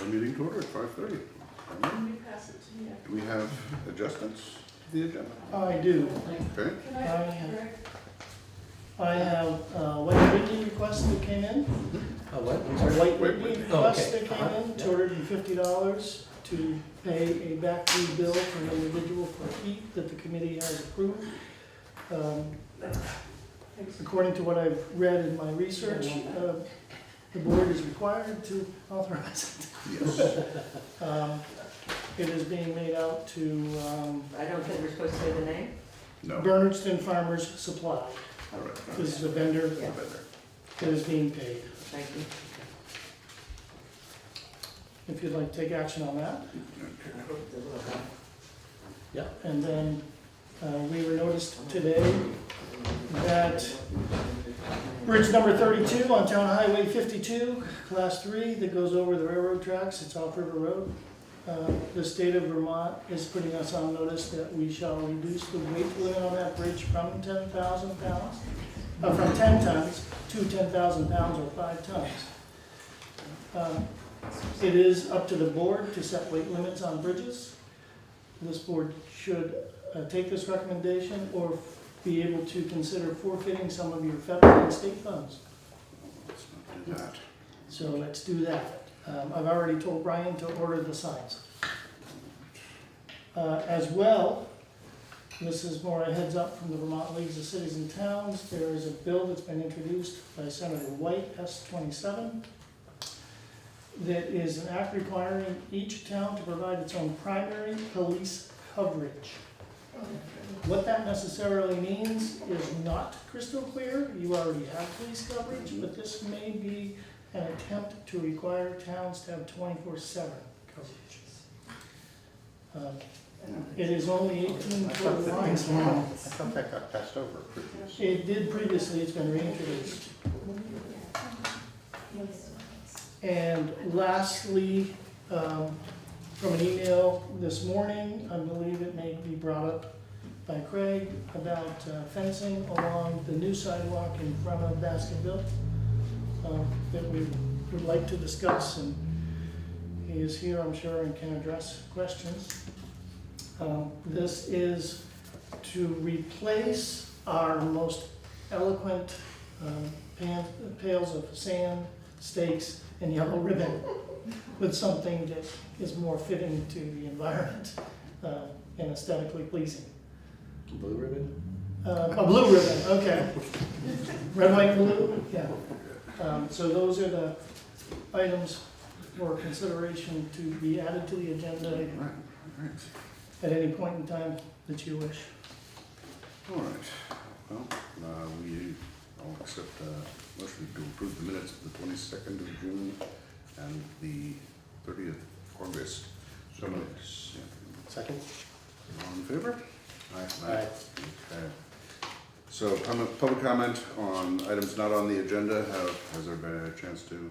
Call the meeting to order at 5:30. Do we have adjustments to the agenda? I do. Okay. I have a White Whitney request that came in. Oh, what? A White Whitney Whitney. request Okay. that came in, $250 to pay a back due bill for an individual for heat that the committee has approved. According to what I've read in my research, the board is required to authorize it. Yes. It is being made out to I don't think we're supposed to say the name. No. Bernardston Farmers Supply. All right. This is a vendor Yeah. that is being paid. Thank you. If you'd like to take action on that. I hope they will help. Yeah. And then we were noticed today that bridge number 32 on Town Highway 52, Class 3, that goes over the railroad tracks, it's off River Road. The state of Vermont is putting us on notice that we shall reduce the weight limit on that bridge from 10,000 pounds, from 10 tons to 10,000 pounds or 5 tons. It is up to the board to set weight limits on bridges. This board should take this recommendation or be able to consider forfeiting some of your federal and state funds. Let's not do that. So let's do that. I've already told Brian to order the signs. As well, this is more a heads up from the Vermont Leagues of Cities and Towns. There is a bill that's been introduced by Senator White, S27, that is an act requiring each town to provide its own primary police coverage. What that necessarily means is not crystal clear. You already have police coverage, but this may be an attempt to require towns to have 24/7 coverage. It is only 18-foot lines long. I thought that got passed over previously. It did previously, it's been reintroduced. And lastly, from an email this morning, I believe it may be brought up by Craig about fencing along the new sidewalk in front of Baskerville that we would like to discuss, and he is here, I'm sure, and can address questions. This is to replace our most eloquent pails of sand, stakes, and yellow ribbon with something that is more fitting to the environment and aesthetically pleasing. Blue ribbon? A blue ribbon, okay. Red, white, blue, yeah. So those are the items for consideration to be added to the agenda Right. at any point in time that you wish. All right. Well, I'll accept motion to approve the minutes of the 22nd of June and the 30th of August. So moved. Yeah. Second? All in favor? Aye. Okay. So public comment on items not on the agenda. Has there been a chance to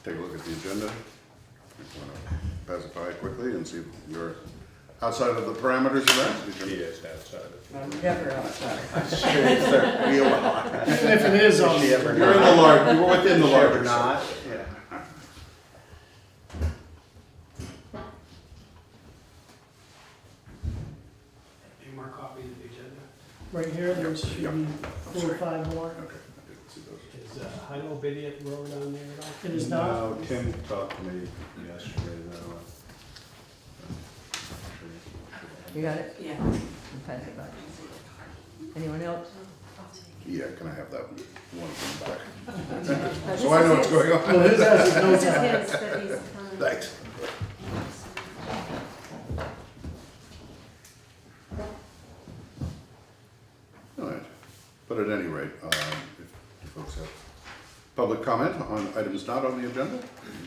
take a look at the agenda? You want to pass it by quickly and see if you're outside of the parameters of that? He is outside of I'm never outside. We allow. Even if it is on. You're in the large, you were within the larger. not. Yeah. Any more copies of the agenda? Right here, there should Yep. be 4 or 5 more. Okay, I didn't see those. Is High Obedience Road on there at all? It is not. No, Tim talked to me yesterday, though. You got it? Yeah. I'll pass it back. Anyone else? Yeah, can I have that one from back? So I know what's going Well, on. his has his notes on it. His, but he's coming. Thanks. All right, but at any rate, if folks have public comment on items not on the agenda,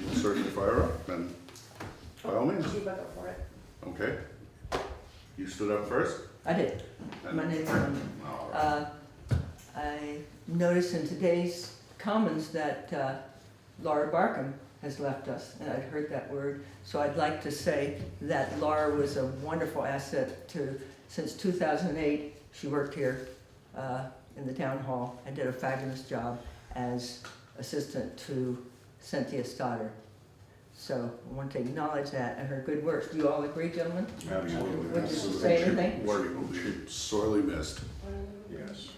we'll certainly fire up, and by all means. You better for it. Okay. You stood up first? I did. My name is All right. I noticed in today's comments that Laura Barkham has left us, and I'd heard that word. So I'd like to say that Laura was a wonderful asset to, since 2008, she worked here in the town hall and did a fabulous job as assistant to Cynthia Stoddard. So I want to acknowledge that and her good works. Do you all agree, gentlemen? Absolutely. Would you Absolutely. say She- anything? She's sorely missed. Yes.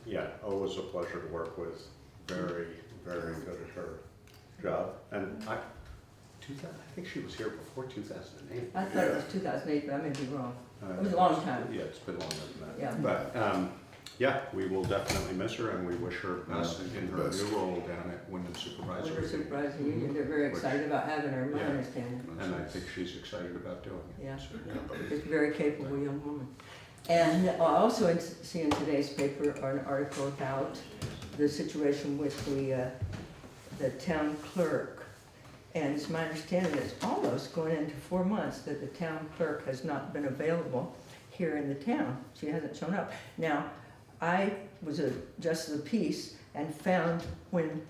Yeah, always a pleasure to work with. Very, very good at her job. And I think she was here before 2008. I thought it was 2008, but I may be wrong. It was a long time. Yeah, it's been longer than that. Yeah. But, yeah, we will definitely miss her, and we wish her best in her Best. new role down at Windham Supervisory. Winter Supervisor Union, they're very excited about having her, my Yeah. understanding. And I think she's excited about doing it. Yeah, So, she's a very capable young woman. And I also see in today's paper an article about the situation with the town clerk. And it's my understanding that it's almost going into 4 months that the town clerk has not been available here in the town. She hasn't shown up. Now, I was a justice of the peace and found when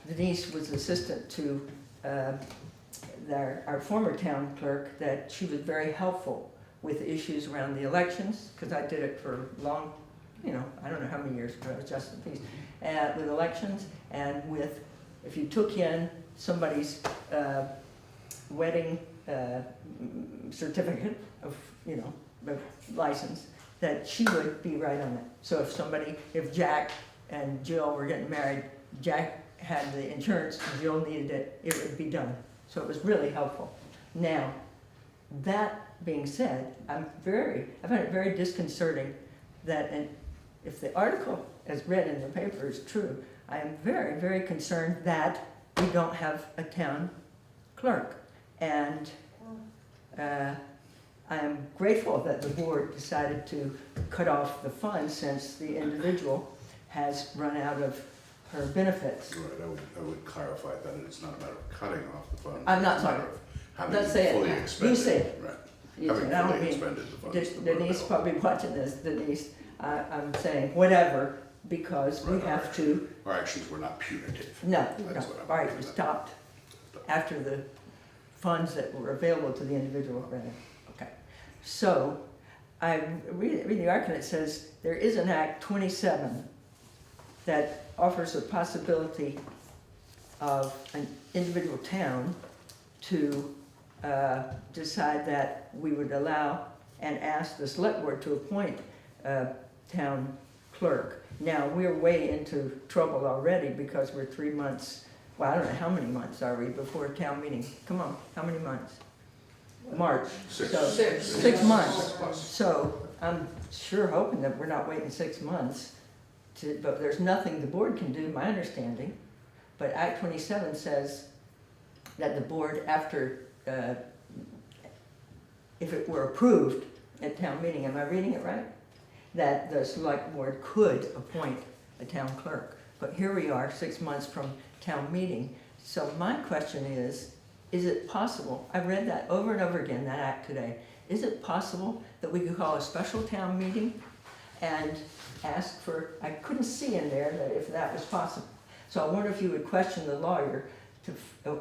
Denise was assistant to our former town clerk that she was very helpful with issues around the elections, because I did it for long, I don't know how many years, but I was justice of the peace, with elections and with, if you took in somebody's wedding certificate of, the license, that she would be right on it. So if Jack and Jill were getting married, Jack had the insurance, Jill needed it, it would be done. So it was really helpful. Now, that being said, I find it very disconcerting that if the article as read in the paper is true, I am very, very concerned that we don't have a town clerk. And I am grateful that the board decided to cut off the funds since the individual has run out of her benefits. Right, I would clarify that it's not a matter of cutting off the fund. I'm not it's a matter talking- of having let's say it fully now. expended. You say it. Right. You Having said, I don't fully mean- expended the funds. that were Denise available. probably watching this, Denise, I'm saying whatever, because we Right, have right. to, Our actions were not punitive. no, That's what I'm all right, getting we at. stopped after the funds that were available to the individual ran out. Okay. So, I read the article, it says, there is an Act 27 that offers a possibility of an individual town to decide that we would allow and ask the select board to appoint a town clerk. Now, we're way into trouble already because we're 3 months, well, I don't know, how many months are we before town meeting? Come on, how many months? March. Six. So, Six. 6 months. 6 plus. So I'm sure hoping that we're not waiting 6 months but there's nothing the board can do, my understanding. But Act 27 says that the board, after, if it were approved at town meeting, am I reading it right? That the select board could appoint a town clerk. But here we are, 6 months from town meeting. So my question is it possible, I read that over and over again, that act today, is it possible that we could call a special town meeting and ask for, I couldn't see in there that if that was possible. So I wonder if you would question the lawyer,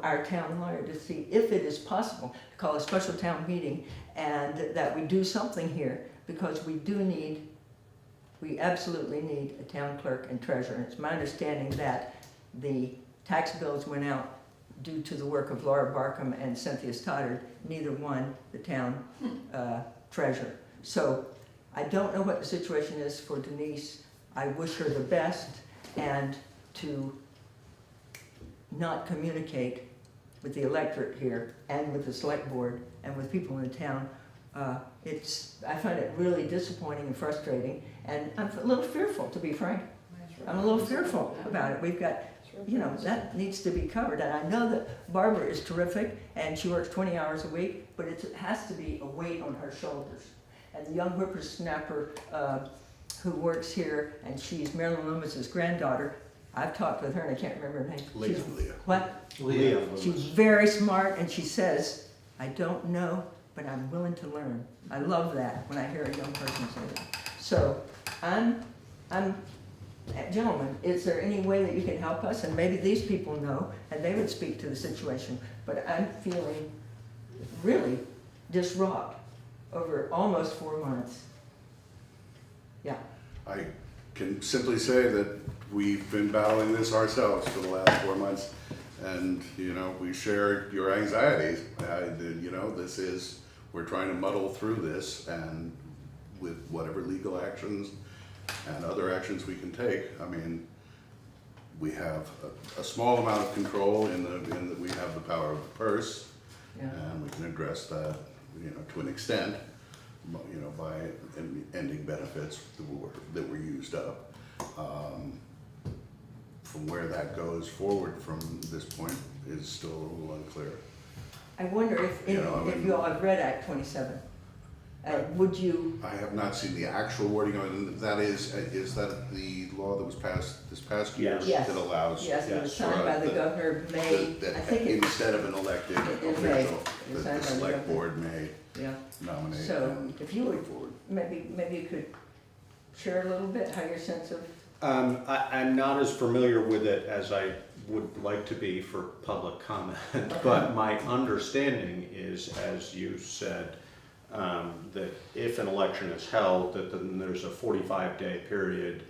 our town lawyer, to see if it is possible to call a special town meeting and that we do something here, because we absolutely need a town clerk and treasurer. And it's my understanding that the tax bills went out due to the work of Laura Barkham and Cynthia Stoddard, neither one the town treasurer. So I don't know what the situation is for Denise. I wish her the best, and to not communicate with the electorate here and with the select board and with people in the town, I find it really disappointing and frustrating, and I'm a little fearful, to be frank. I'm a little fearful about it. We've got, that needs to be covered. And I know that Barbara is terrific and she works 20 hours a week, but it has to be a weight on her shoulders. And the young whippersnapper who works here, and she's Marilyn Loomis's granddaughter, I've talked with her and I can't remember her name. Leah. What? Leah. She's very smart, and she says, I don't know, but I'm willing to learn. I love that when I hear a young person say that. So gentlemen, is there any way that you can help us? And maybe these people know, and they would speak to the situation, but I'm feeling really disrupted over almost 4 months. Yeah. I can simply say that we've been battling this ourselves for the last 4 months, and, you know, we share your anxieties. You know, we're trying to muddle through this, and with whatever legal actions and other actions we can take, I mean, we have a small amount of control in that we have the power of the purse, Yeah. and we can address that, you know, to an extent, you know, by ending benefits that were used up. From where that goes forward from this point is still a little unclear. I wonder if, You know, I if mean- you all have read Act 27, would you, I have not seen the actual wording of it. That is that the law that was passed this past year Yes. Yes. that allows yes, it was Yes. signed by the That- governor May, that I think it, instead of an elected in May. official, It was that signed the by the select governor. board may yeah. nominate So and if you would, move forward. maybe you could share a little bit how your sense of, I'm not as familiar with it as I would like to be for public comment, but my understanding is, as you said, that if an election is held, that then there's a 45-day period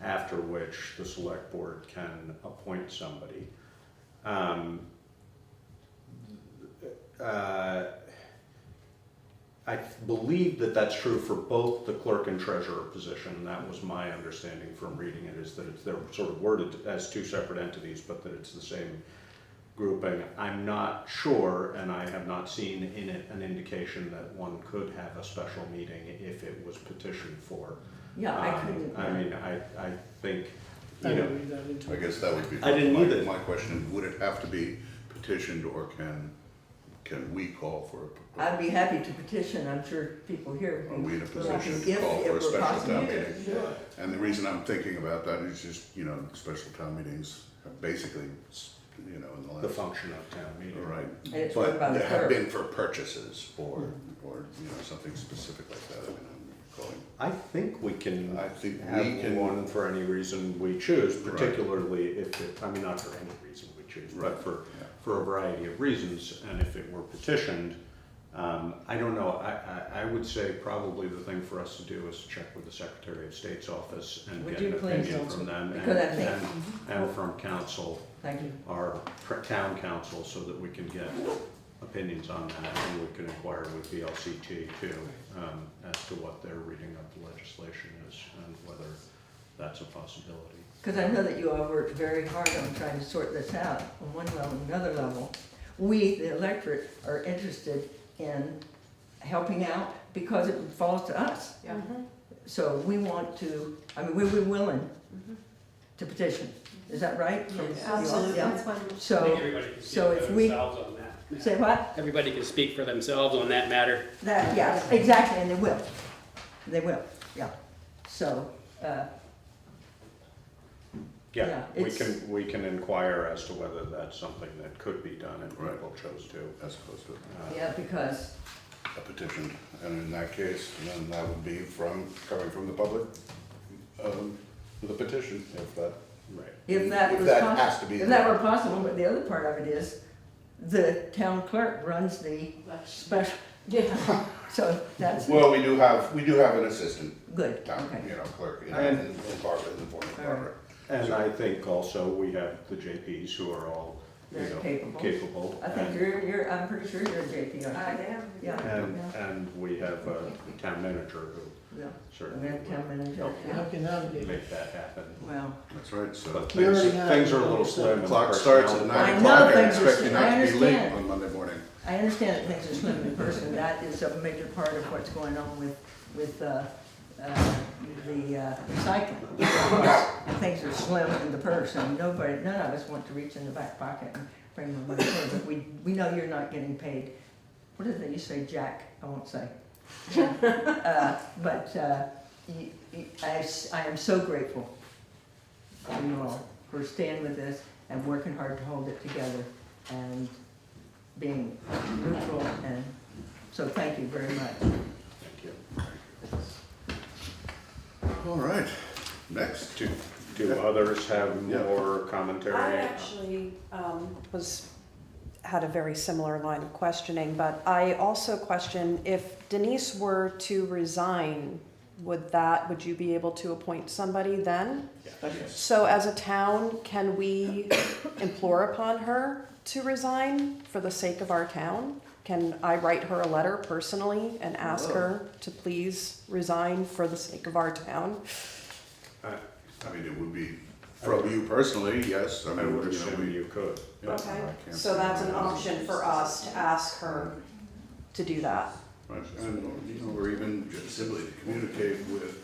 after which the select board can appoint somebody. I believe that that's true for both the clerk and treasurer position. That was my understanding from reading it, is that they're sort of worded as two separate entities, but that it's the same grouping. I'm not sure, and I have not seen in it an indication that one could have a special meeting if it was petitioned for. yeah, I couldn't. I mean, I think, I you know, didn't read that into I it. guess that would be. I didn't my- either. My question, would it have to be petitioned, or can we call for it? I'd be happy to petition, I'm sure people here. Are we in a would position if to call it for a were special possible. town meeting? Sure. And the reason I'm thinking about that is just, you know, special town meetings have basically, you know, in the last. the function of town meeting. Right, And it's run by but the there have clerk. been for purchases or, you know, something specific like that, I mean, I'm calling. I think we can I think have we can. one for any reason we choose, Right. particularly if it, I mean, not for any reason we choose, Right, but yeah. for a variety of reasons, and if it were petitioned, I don't know, I would say probably the thing for us to do is check with the Secretary of State's office and Would get you an please, opinion Council? from them, Because I think- and from council, Thank you. our town council, so that we can get opinions on that, and we can inquire with VLCT too, as to what their reading of the legislation is, and whether that's a possibility. Because I know that you all worked very hard on trying to sort this out on one level and another level. We, the electorate, are interested in helping out because it falls to us. Yeah. So we want to, I mean, we're willing to petition. Is that right? From you all? Absolutely, Yeah. that's wonderful. I think So, everybody can speak so for if we- themselves on that. say what? Everybody can speak for themselves on that matter. That, yeah, exactly, and they will. They will, yeah. So, Yeah, Yeah, we it's- can inquire as to whether that's something that could be done and Right. people chose to. As opposed to yeah, because, a petition, and in that case, then that would be coming from the public, with a petition, if that. Right. if that If was that possible. has to be If that were possible, but the other part of it is, the town clerk runs the special, Yeah. so that's Well, we do have an assistant good, town, okay. you know, clerk in And- Barbara, in the form of All Barbara. And I think also we have the JPs who are all, you Very know, capable. capable. I think you're, I'm pretty sure you're a JP, aren't I you? am. Yeah. And we have a town manager who Yeah, and certainly then town would manager, help yeah. Help you navigate. make that happen. Well, That's right, so. But We already things, have- things are a little slim. and Clock personnel- starts at I 9 know o'clock, and things are- expecting I not to be late understand. on Monday morning. I understand that things are slim in person, that is a major part of what's going on with the recycling. And things are slim in the purse, and none of us want to reach in the back pocket and bring the money forward, but we know you're not getting paid. What is it you say, Jack? I won't say. But I am so grateful to you all for staying with this and working hard to hold it together and being neutral, and so thank you very much. Thank you. All right, next. Do others have Yeah. more commentary? I actually had a very similar line of questioning, but I also question if Denise were to resign would you be able to appoint somebody then? Yes. So as a town, can we implore upon her to resign for the sake of our town? Can I write her a letter personally and ask her to please resign for the sake of our town? I mean, it would be, from you personally, yes. I mean, would you know, assume you could. yeah, Okay, I can't so see that's an why not. option for us to ask her to do that. Right, and, you know, or even just simply to communicate with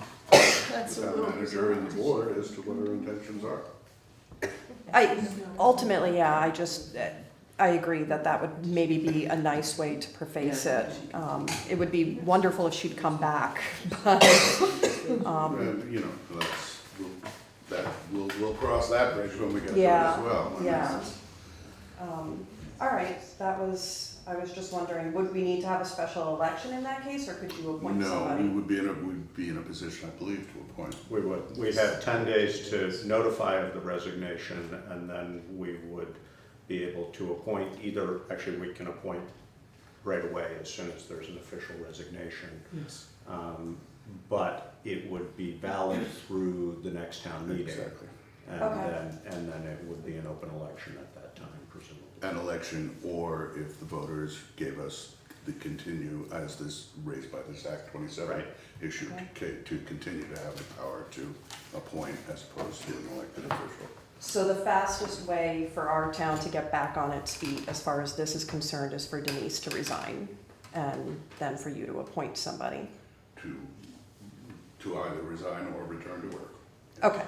That's the a town little manager and the board as to what our intentions are. Ultimately, yeah, I agree that would maybe be a nice way to preface it. It would be wonderful if she'd come back, but, And, you know, we'll cross that bridge when we get to it Yeah, as well. I mean, yeah. All right, I was just wondering, would we need to have a special election in that case, or could you appoint No, somebody? we'd be in a position, I believe, to appoint. We would. We'd have 10 days to notify of the resignation, and then we would be able to appoint either, actually, we can appoint right away as soon as there's an official resignation. Yes. But it would be valid through the next town meeting. Exactly. And Okay. then it would be an open election at that time, presumably. An election, or if the voters gave us the continue, as this raised by this Act 27 Right. issue, to continue to have the power to appoint as opposed to an elected official. So the fastest way for our town to get back on its feet, as far as this is concerned, is for Denise to resign, and then for you to appoint somebody. To either resign or return to work. Okay,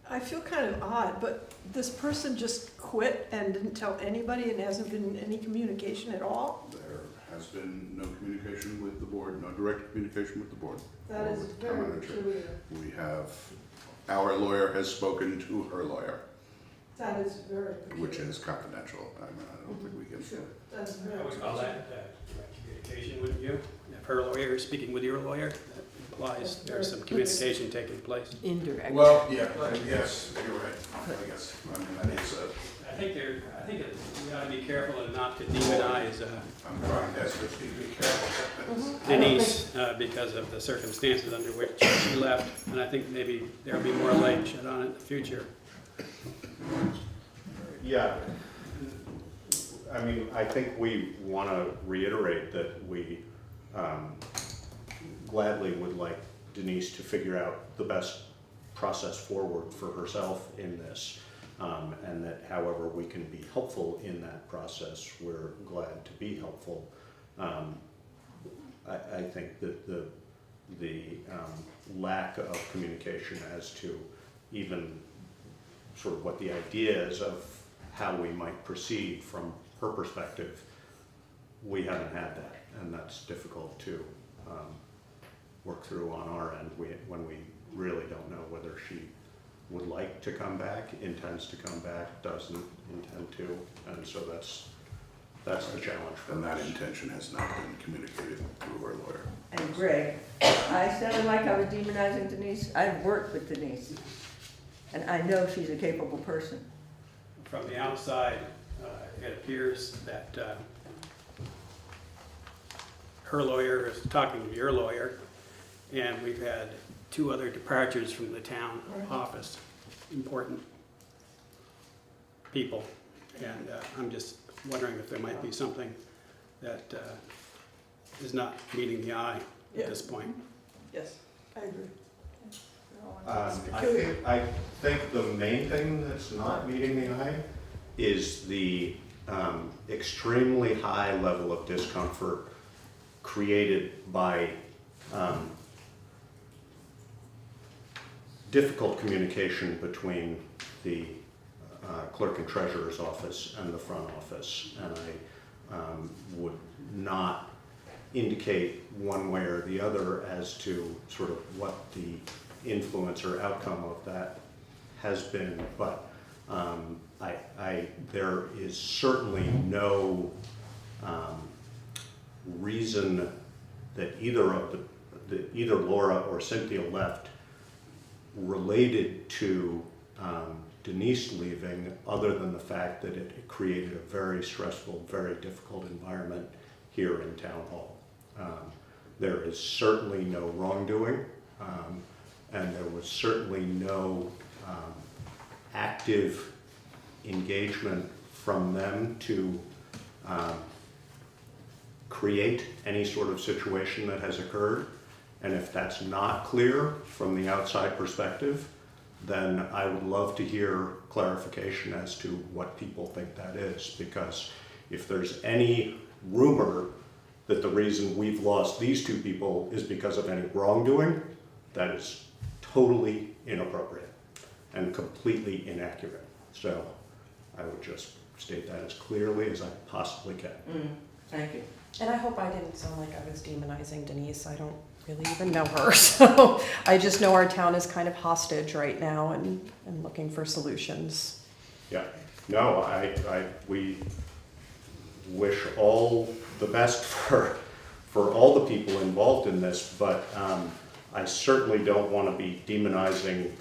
I feel kind of odd, but this person just quit and didn't tell anybody and hasn't been any communication at all? There has been no communication with the board, no direct communication with the board. That or is with the town very manager. peculiar. We have, our lawyer has spoken to her lawyer, That is very peculiar. which is confidential. I mean, I don't think we can. That's very I would call peculiar. that direct communication, wouldn't you? If her lawyer is speaking with your lawyer, that implies there's some communication taking place. Indirect. Well, yeah, yes, you're right, I guess. I mean, that is I think we ought to be careful and not to demonize I'm trying desperately to be careful. Denise because of the circumstances under which she left, and I think maybe there'll be more light shed on it in the future. Yeah. I mean, I think we want to reiterate that we gladly would like Denise to figure out the best process forward for herself in this. And that however we can be helpful in that process, we're glad to be helpful. I think that the lack of communication as to even sort of what the idea is of how we might proceed from her perspective, we haven't had that, and that's difficult to work through on our end when we really don't know whether she would like to come back, intends to come back, doesn't intend to, and so that's the challenge for And that us. intention has not been communicated through her lawyer. And Greg, I sounded like I was demonizing Denise. I've worked with Denise, and I know she's a capable person. From the outside, it appears that her lawyer is talking to your lawyer, and we've had 2 other departures from the town office, important people. And I'm just wondering if there might be something that is not meeting the eye at this point. Yes, I agree. I think the main thing that's not meeting the eye is the extremely high level of discomfort created by difficult communication between the clerk and treasurer's office and the front office. And I would not indicate one way or the other as to sort of what the influence or outcome of that has been, but there is certainly no reason that either Laura or Cynthia left related to Denise leaving, other than the fact that it created a very stressful, very difficult environment here in Town Hall. There is certainly no wrongdoing, and there was certainly no active engagement from them to create any sort of situation that has occurred. And if that's not clear from the outside perspective, then I would love to hear clarification as to what people think that is. Because if there's any rumor that the reason we've lost these two people is because of any wrongdoing, that is totally inappropriate and completely inaccurate. So I would just state that as clearly as I possibly can. Thank you. And I hope I didn't sound like I was demonizing Denise. I don't really even know her. So I just know our town is kind of hostage right now and looking for solutions. Yeah, no, we wish all the best for all the people involved in this, but I certainly don't want to be demonizing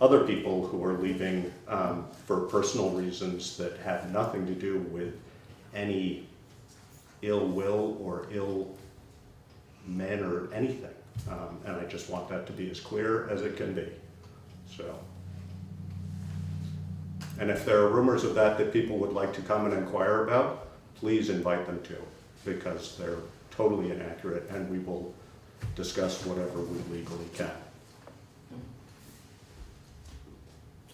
other people who are leaving for personal reasons that have nothing to do with any ill will or ill manner anything. And I just want that to be as clear as it can be. So, and if there are rumors of that people would like to come and inquire about, please invite them to, because they're totally inaccurate, and we will discuss whatever we legally can.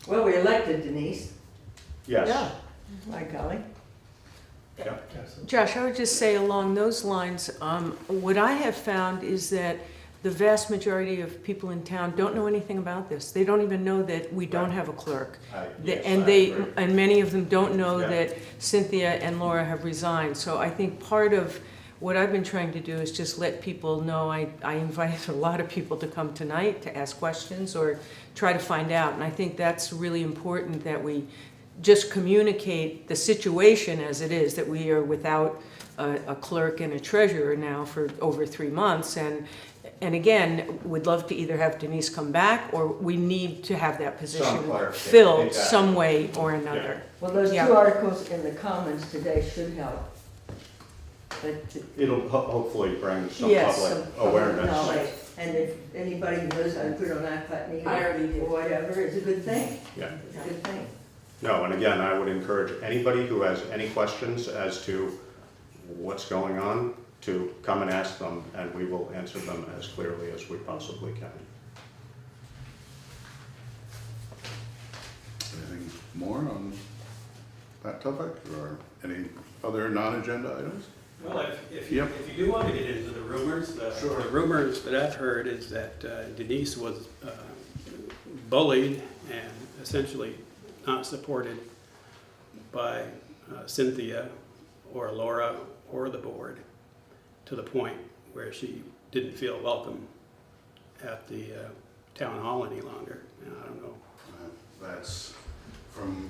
Well, we elected Denise. Yes. By golly. Yeah. Josh, I would just say along those lines, what I have found is that the vast majority of people in town don't know anything about this. They don't even know that we don't have a clerk. And many of them don't know that Cynthia and Laura have resigned. So I think part of what I've been trying to do is just let people know. I invited a lot of people to come tonight to ask questions or try to find out. And I think that's really important, that we just communicate the situation as it is, that we are without a clerk and a treasurer now for over 3 months. And again, we'd love to either have Denise come back, or we need to have that position filled some way or another. Well, those Yeah. 2 articles in the Commons today should help. But It'll hopefully bring some yes, public some public awareness. knowledge. And if anybody knows how to put on that Putney I already did. or whatever, it's a good thing. Yeah. It's a good thing. No, and again, I would encourage anybody who has any questions as to what's going on to come and ask them, and we will answer them as clearly as we possibly can. Anything more on that topic, or any other non-agenda items? Well, if you do want to get into the rumors, the rumors that I've heard is that Denise was bullied and essentially not supported by Cynthia or Laura or the board, to the point where she didn't feel welcome at the town hall any longer. And I don't know. That's, from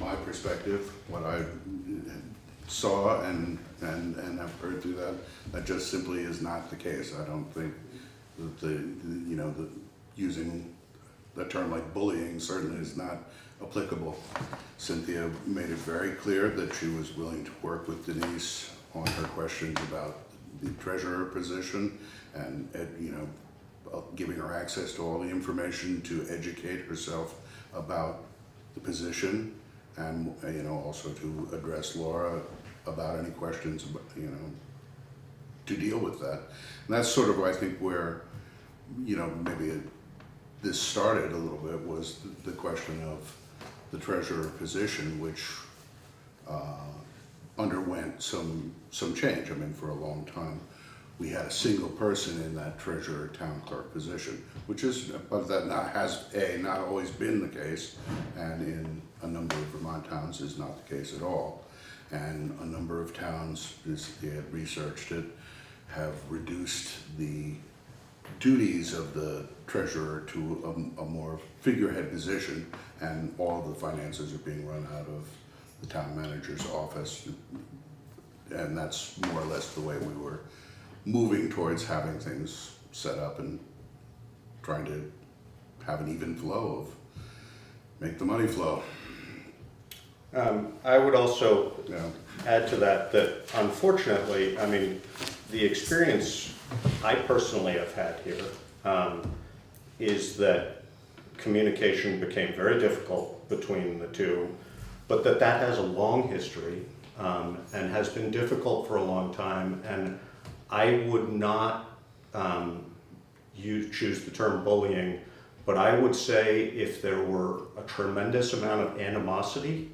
my perspective, what I saw and have heard through that just simply is not the case. I don't think that using a term like bullying certainly is not applicable. Cynthia made it very clear that she was willing to work with Denise on her questions about the treasurer position, and giving her access to all the information to educate herself about the position, and also to address Laura about any questions, to deal with that. And that's sort of, I think, where maybe this started a little bit, was the question of the treasurer position, which underwent some change. I mean, for a long time, we had a single person in that treasurer town clerk position, but that has not always been the case, and in a number of Vermont towns is not the case at all. And a number of towns, as they had researched it, have reduced the duties of the treasurer to a more figurehead position, and all of the finances are being run out of the town manager's office. And that's more or less the way we were moving towards having things set up and trying to have an even flow of, make the money flow. I would also add to that unfortunately, I mean, the experience I personally have had here is that communication became very difficult between the two, but that has a long history and has been difficult for a long time. And I would not choose the term bullying, but I would say if there were a tremendous amount of animosity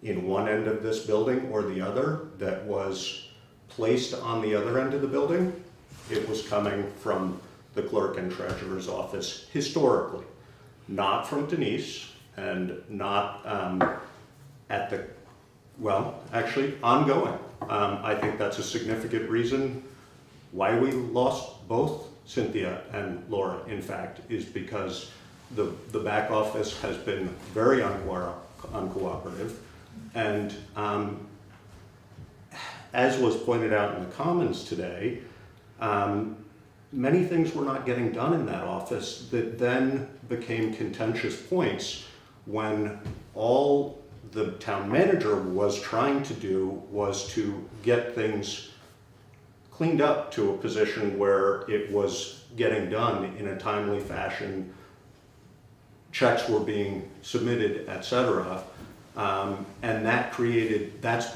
in one end of this building or the other that was placed on the other end of the building, it was coming from the clerk and treasurer's office historically, not from Denise and not at the, well, actually ongoing. I think that's a significant reason why we lost both Cynthia and Laura, in fact, is because the back office has been very uncooperative. And as was pointed out in the Commons today, many things were not getting done in that office that then became contentious points when all the town manager was trying to do was to get things cleaned up to a position where it was getting done in a timely fashion, checks were being submitted, etc. And that created, there's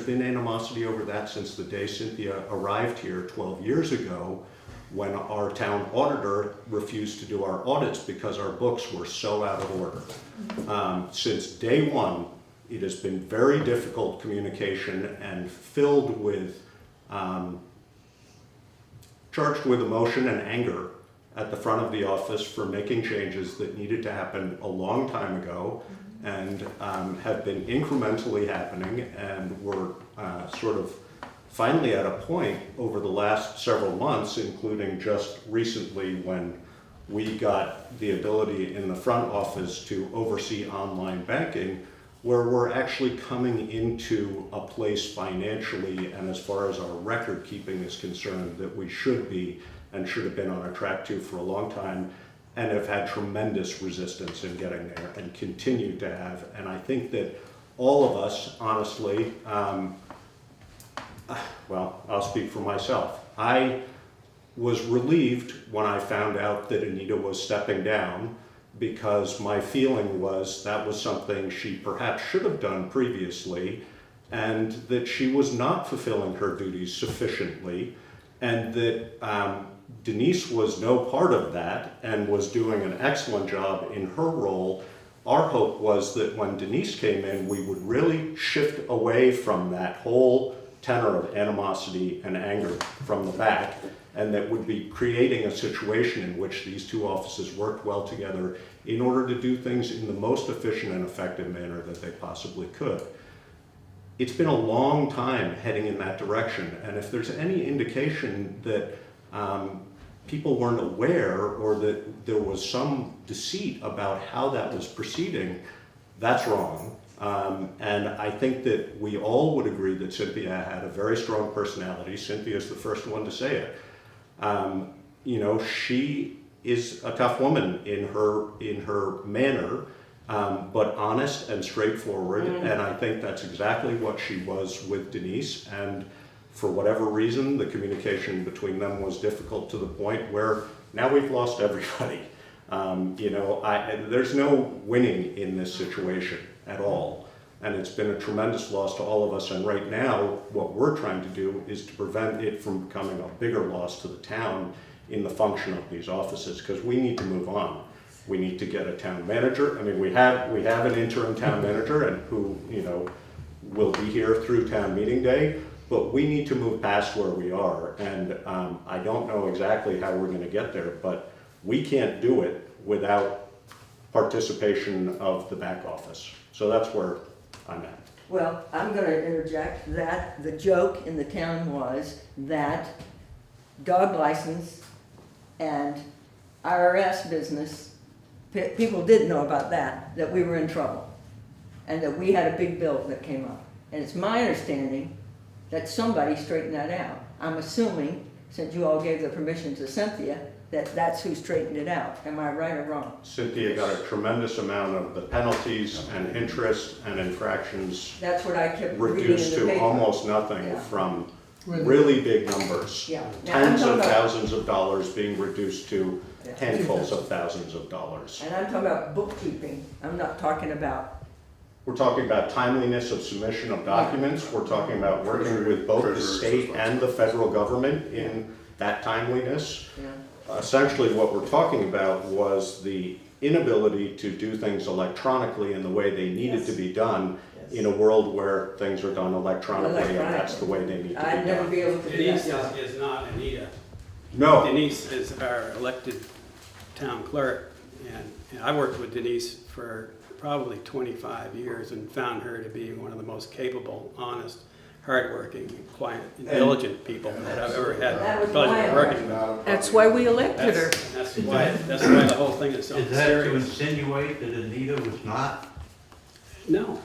been animosity over that since the day Cynthia arrived here 12 years ago, when our town auditor refused to do our audits because our books were so out of order. Since day one, it has been very difficult communication and filled with, charged with emotion and anger at the front of the office for making changes that needed to happen a long time ago and have been incrementally happening and were sort of finally at a point over the last several months, including just recently when we got the ability in the front office to oversee online banking, where we're actually coming into a place financially and as far as our record keeping is concerned that we should be and should have been on a track to for a long time, and have had tremendous resistance in getting there and continue to have. And I think that all of us, honestly, well, I'll speak for myself. I was relieved when I found out that Anita was stepping down, because my feeling was that was something she perhaps should have done previously, and that she was not fulfilling her duties sufficiently, and that Denise was no part of that and was doing an excellent job in her role. Our hope was that when Denise came in, we would really shift away from that whole tenor of animosity and anger from the back, and that would be creating a situation in which these two offices worked well together in order to do things in the most efficient and effective manner that they possibly could. It's been a long time heading in that direction, and if there's any indication that people weren't aware or that there was some deceit about how that was proceeding, that's wrong. And I think that we all would agree that Cynthia had a very strong personality. Cynthia is the first one to say it. You know, she is a tough woman in her manner, but honest and straightforward. And I think that's exactly what she was with Denise. And for whatever reason, the communication between them was difficult to the point where now we've lost everybody. You know, there's no winning in this situation at all. And it's been a tremendous loss to all of us. And right now, what we're trying to do is to prevent it from becoming a bigger loss to the town in the function of these offices, because we need to move on. We need to get a town manager. I mean, we have an interim town manager and who, you know, will be here through town meeting day, but we need to move past where we are. And I don't know exactly how we're gonna get there, but we can't do it without participation of the back office. So that's where I'm at. Well, I'm going to interject that the joke in the town was that dog license and IRS business, people did know about that we were in trouble, and that we had a big bill that came up. And it's my understanding that somebody straightened that out. I'm assuming, since you all gave the permission to Cynthia, that that's who straightened it out. Am I right or wrong? Cynthia got a tremendous amount of the penalties and interest and infractions That's what I kept reading in reduced the to paper. almost nothing Yeah. from really big numbers. Yeah. Now, I'm Tens talking of about- thousands of dollars being reduced to Yeah. handfuls of thousands of dollars. And I'm talking about bookkeeping, I'm not talking about, We're talking about timeliness of submission of documents, we're talking about working with both the Treasurer's state and the federal government in that timeliness. you know, Essentially, what we're talking about was the inability to do things electronically in the way they needed to be done in a world where things are done electronically, and that's the way they need to be I'd never done. be able to do Denise that. is not Anita. No, Denise is our elected town clerk, and I worked with Denise for probably 25 years and found her to be one of the most capable, honest, hardworking, quiet, and diligent people that I've ever had That was the pleasure my of working with. That's why we elected her. That's why the whole thing is so Is that to serious. insinuate that Anita was not? No.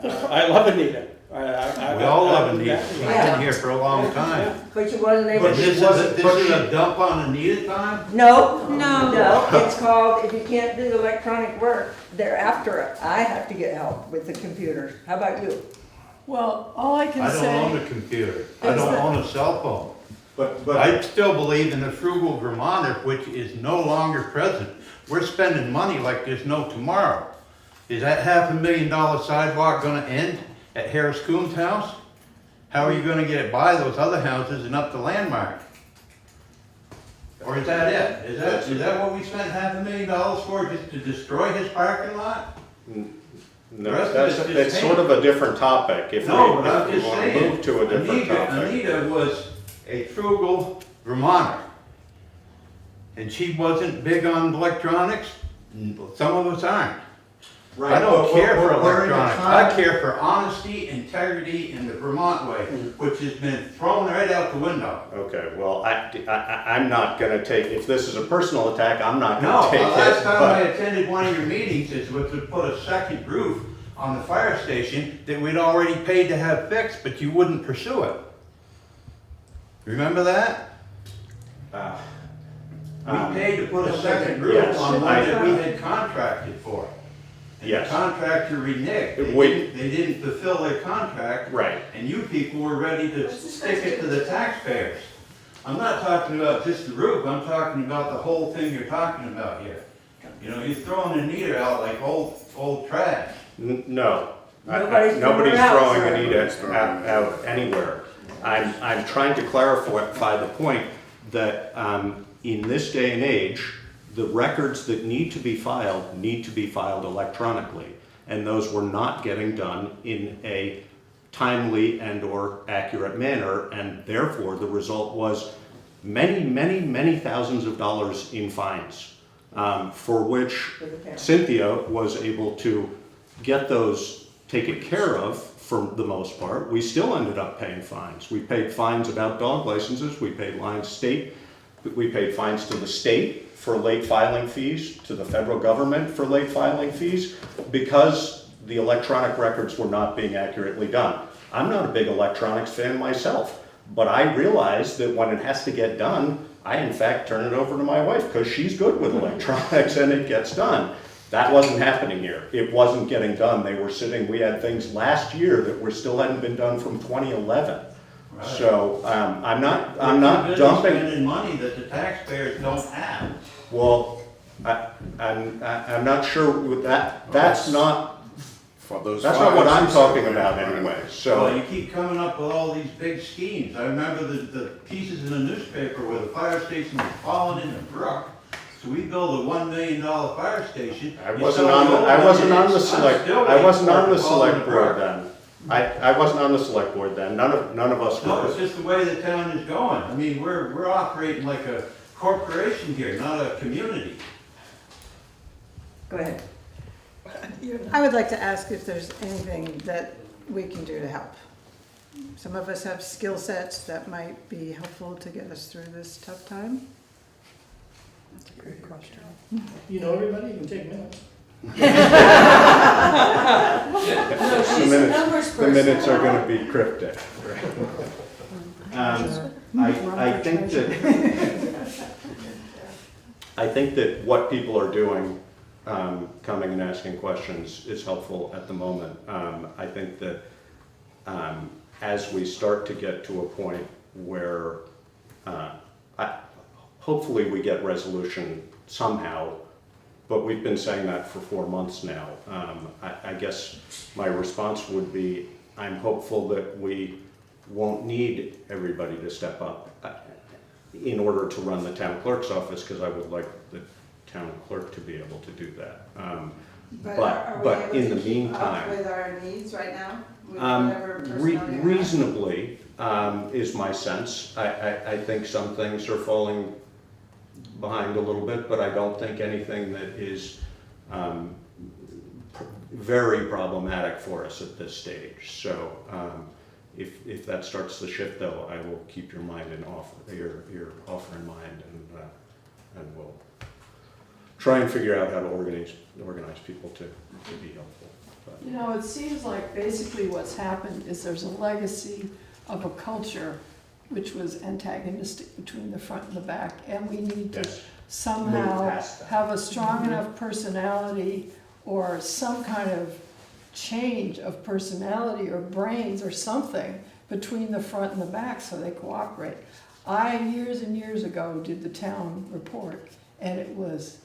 I love Anita. We all love Anita. She's Yeah. been here for a long time. But you wasn't able But to. this is a dump on Anita time? No. No. No, it's called, if you can't do electronic work, they're after it. I have to get help with the computers. How about you? Well, all I can I don't own say, a computer. I Is don't that- own a cell phone. but I still believe in the frugal Vermonter, which is no longer present. We're spending money like there's no tomorrow. Is that $500,000 sidewalk gonna end at Harris Coombs' house? How are you gonna get it by those other houses and up the landmark? Or is that it? Is that what we spent $500,000 for, just to destroy his parking lot? no, rest of that's, it's just it's sort of a different topic. If we No, but I'm if we just want to saying, move to a different topic. Anita was a frugal Vermonter. And she wasn't big on electronics, some of us aren't. Right, I don't but care for we're in a electronics, time- I care for honesty, integrity, and the Vermont way, which has been thrown right out the window. Okay, well, I'm not gonna take, if this is a personal attack, I'm not No, gonna the take last it, time I but, attended one of your meetings, it was to put a second roof on the fire station that we'd already paid to have fixed, but you wouldn't pursue it. Remember that? We paid to put a second roof yes, on one I- that we had contracted for. And the Yes. contractor reneged. They didn't fulfill their contract. right. And you people were ready to stick it to the taxpayers. I'm not talking about just the roof, I'm talking about the whole thing you're talking about here. You know, you're throwing Anita out like old trash. No. Nobody's Nobody's throwing her out, throwing sir. Anita out anywhere. I'm trying to clarify the point that, in this day and age, the records that need to be filed electronically. And those were not getting done in a timely and/or accurate manner, and therefore the result was many thousands of dollars in fines, for which For the parents. Cynthia was able to get those taken care of for the most part. We still ended up paying fines. We paid fines about dog licenses, we paid fines to the state for late filing fees, to the federal government for late filing fees, because the electronic records were not being accurately done. I'm not a big electronics fan myself, but I realize that when it has to get done, I in fact turn it over to my wife, because she's good with electronics and it gets done. That wasn't happening here. It wasn't getting done. We had things last year that still hadn't been done from 2011. Right. So, I'm not You're dumping. spending money that the taxpayers don't have. Well, I'm not sure with that, that's not For those what I'm fines, talking yeah, about right. anyway, Well, so. you keep coming up with all these big schemes. I remember the pieces in the newspaper where the fire station was falling in the brook. So we built a $1 million fire station. I You wasn't sell on the the, old I one, wasn't on the I'm select, still I wasn't waiting on for the it to fall in select the board brook. then. I wasn't on the select board then, none of us No, were. it's just the way the town is going. I mean, we're operating like a corporation here, not a community. Go ahead. I would like to ask if there's anything that we can do to help. Some of us have skill sets that might be helpful to get us through this tough time. That's a great question. You know everybody, you can take minutes. No, The she's a minutes- numbers The person. minutes are gonna be cryptic. I think that what people are doing, coming and asking questions is helpful at the moment. I think that, as we start to get to a point where, hopefully we get resolution somehow, but we've been saying that for 4 months now. I guess my response would be, I'm hopeful that we won't need everybody to step up in order to run the town clerk's office, because I would like the town clerk to be able to do that. But in the meantime, with our needs right now? With whatever personnel you have? reasonably is my sense. I think some things are falling behind a little bit, but I don't think anything that is very problematic for us at this stage. So if that starts to shift, though, I will keep your mind in your offer in mind, and we'll try and figure out how to organize people to be helpful. But, You know, it seems like basically what's happened is there's a legacy of a culture which was antagonistic between the front and the back, and we need to yes. somehow Move past that. have a strong enough personality or some kind of change of personality or brains or something between the front and the back so they cooperate. I, years and years ago, did the town report, and it was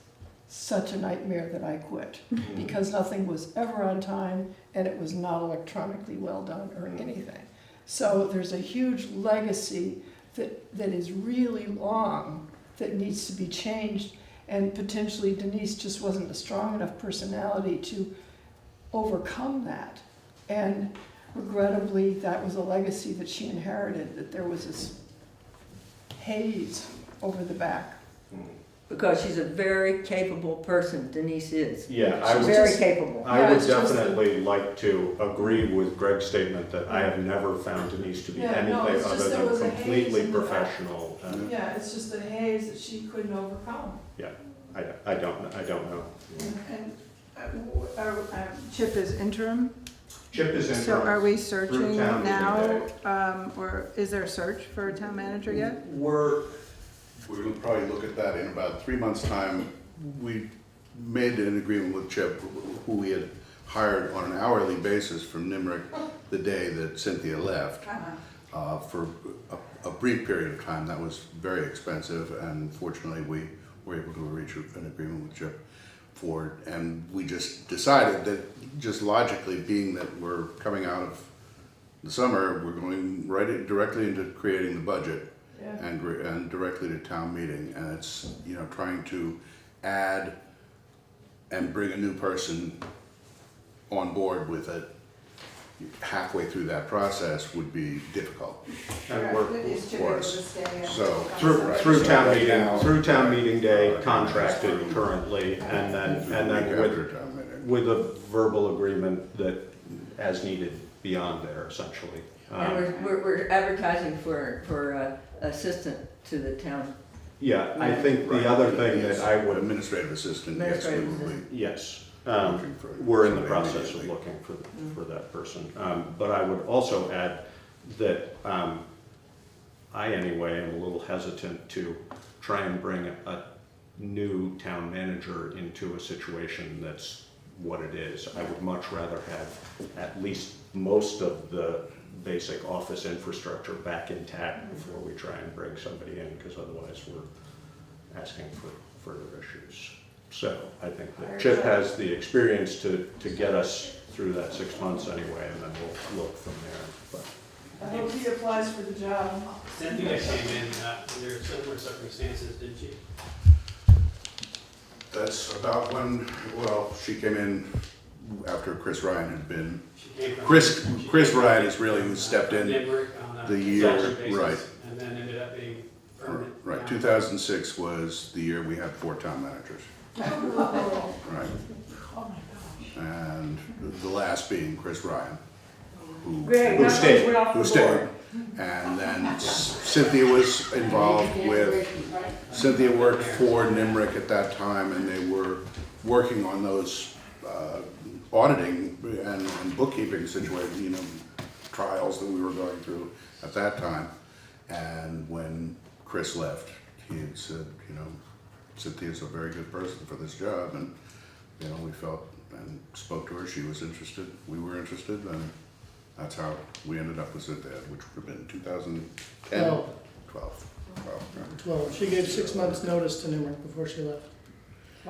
such a nightmare that I quit, because nothing was ever on time, and it was not electronically well done or anything. So there's a huge legacy that is really long, that needs to be changed, and potentially Denise just wasn't a strong enough personality to overcome that. And regrettably, that was a legacy that she inherited, that there was this haze over the back. Because she's a very capable person, Denise is. Yeah, I She's would, very capable. I Yeah, would it's just definitely like to agree with Greg's statement that I have never found Denise to be Yeah, no, anything it's just other there than was a haze completely in the back. professional. Yeah, it's just a haze that she couldn't overcome. Yeah, I don't know. And Chip is interim, Chip is in. so are we searching town meeting now? day. Or is there a search for a town manager yet? We're gonna probably look at that in about 3 months' time. We made an agreement with Chip, who we had hired on an hourly basis from Nimerick the day that Cynthia left, for a brief period of time. That was very expensive, and fortunately we were able to reach an agreement with Chip for it. And we just decided that, just logically, being that we're coming out of the summer, we're going directly into creating the budget. Yeah. And directly to town meeting, and it's, you know, trying to add and bring a new person on board with it halfway through that process would be difficult And we're, Is Chip for able to us. stay in? So, through So town right meeting, now- through town meeting day, contracted currently, and then Week with, after town meeting. with a verbal agreement that, as needed, beyond there, essentially. And we're advertising for assistant to the town. Yeah, I think the other thing that I would, Administrative assistant, yes, we Administrative will be yes, looking for. we're in the somebody process of immediately. looking for that person. But I would also add that I, anyway, am a little hesitant to try and bring a new town manager into a situation that's what it is. I would much rather have at least most of the basic office infrastructure back intact before we try and bring somebody in, because otherwise we're asking for further issues. So I think that Chip has the experience to get us through that 6 months anyway, and then we'll look from there. But I hope he applies for the job. Cynthia came in under similar circumstances, didn't she? That's about when, well, she came in after Chris Ryan had been, She came from- Chris Ryan is really who stepped in Limerick on a the year, consultant basis, right. And then ended up being permanent. right, Yeah. 2006 was the year we had 4 town managers. Right. And the last being Chris Ryan, Greg, who not stayed, much went off who the stayed. board. And then Cynthia was involved with, Cynthia worked for Nimerick at that time, and they were working on those auditing and bookkeeping situation, you know, trials that we were going through at that time. And when Chris left, he had said, you know, Cynthia's a very good person for this job, and, you know, we felt and spoke to her, she was interested, we were interested, and That's how we ended up with Ziter, which would have been 2010, 12. 12. Right. Well, she gave 6 months' notice to Nimmer before she left.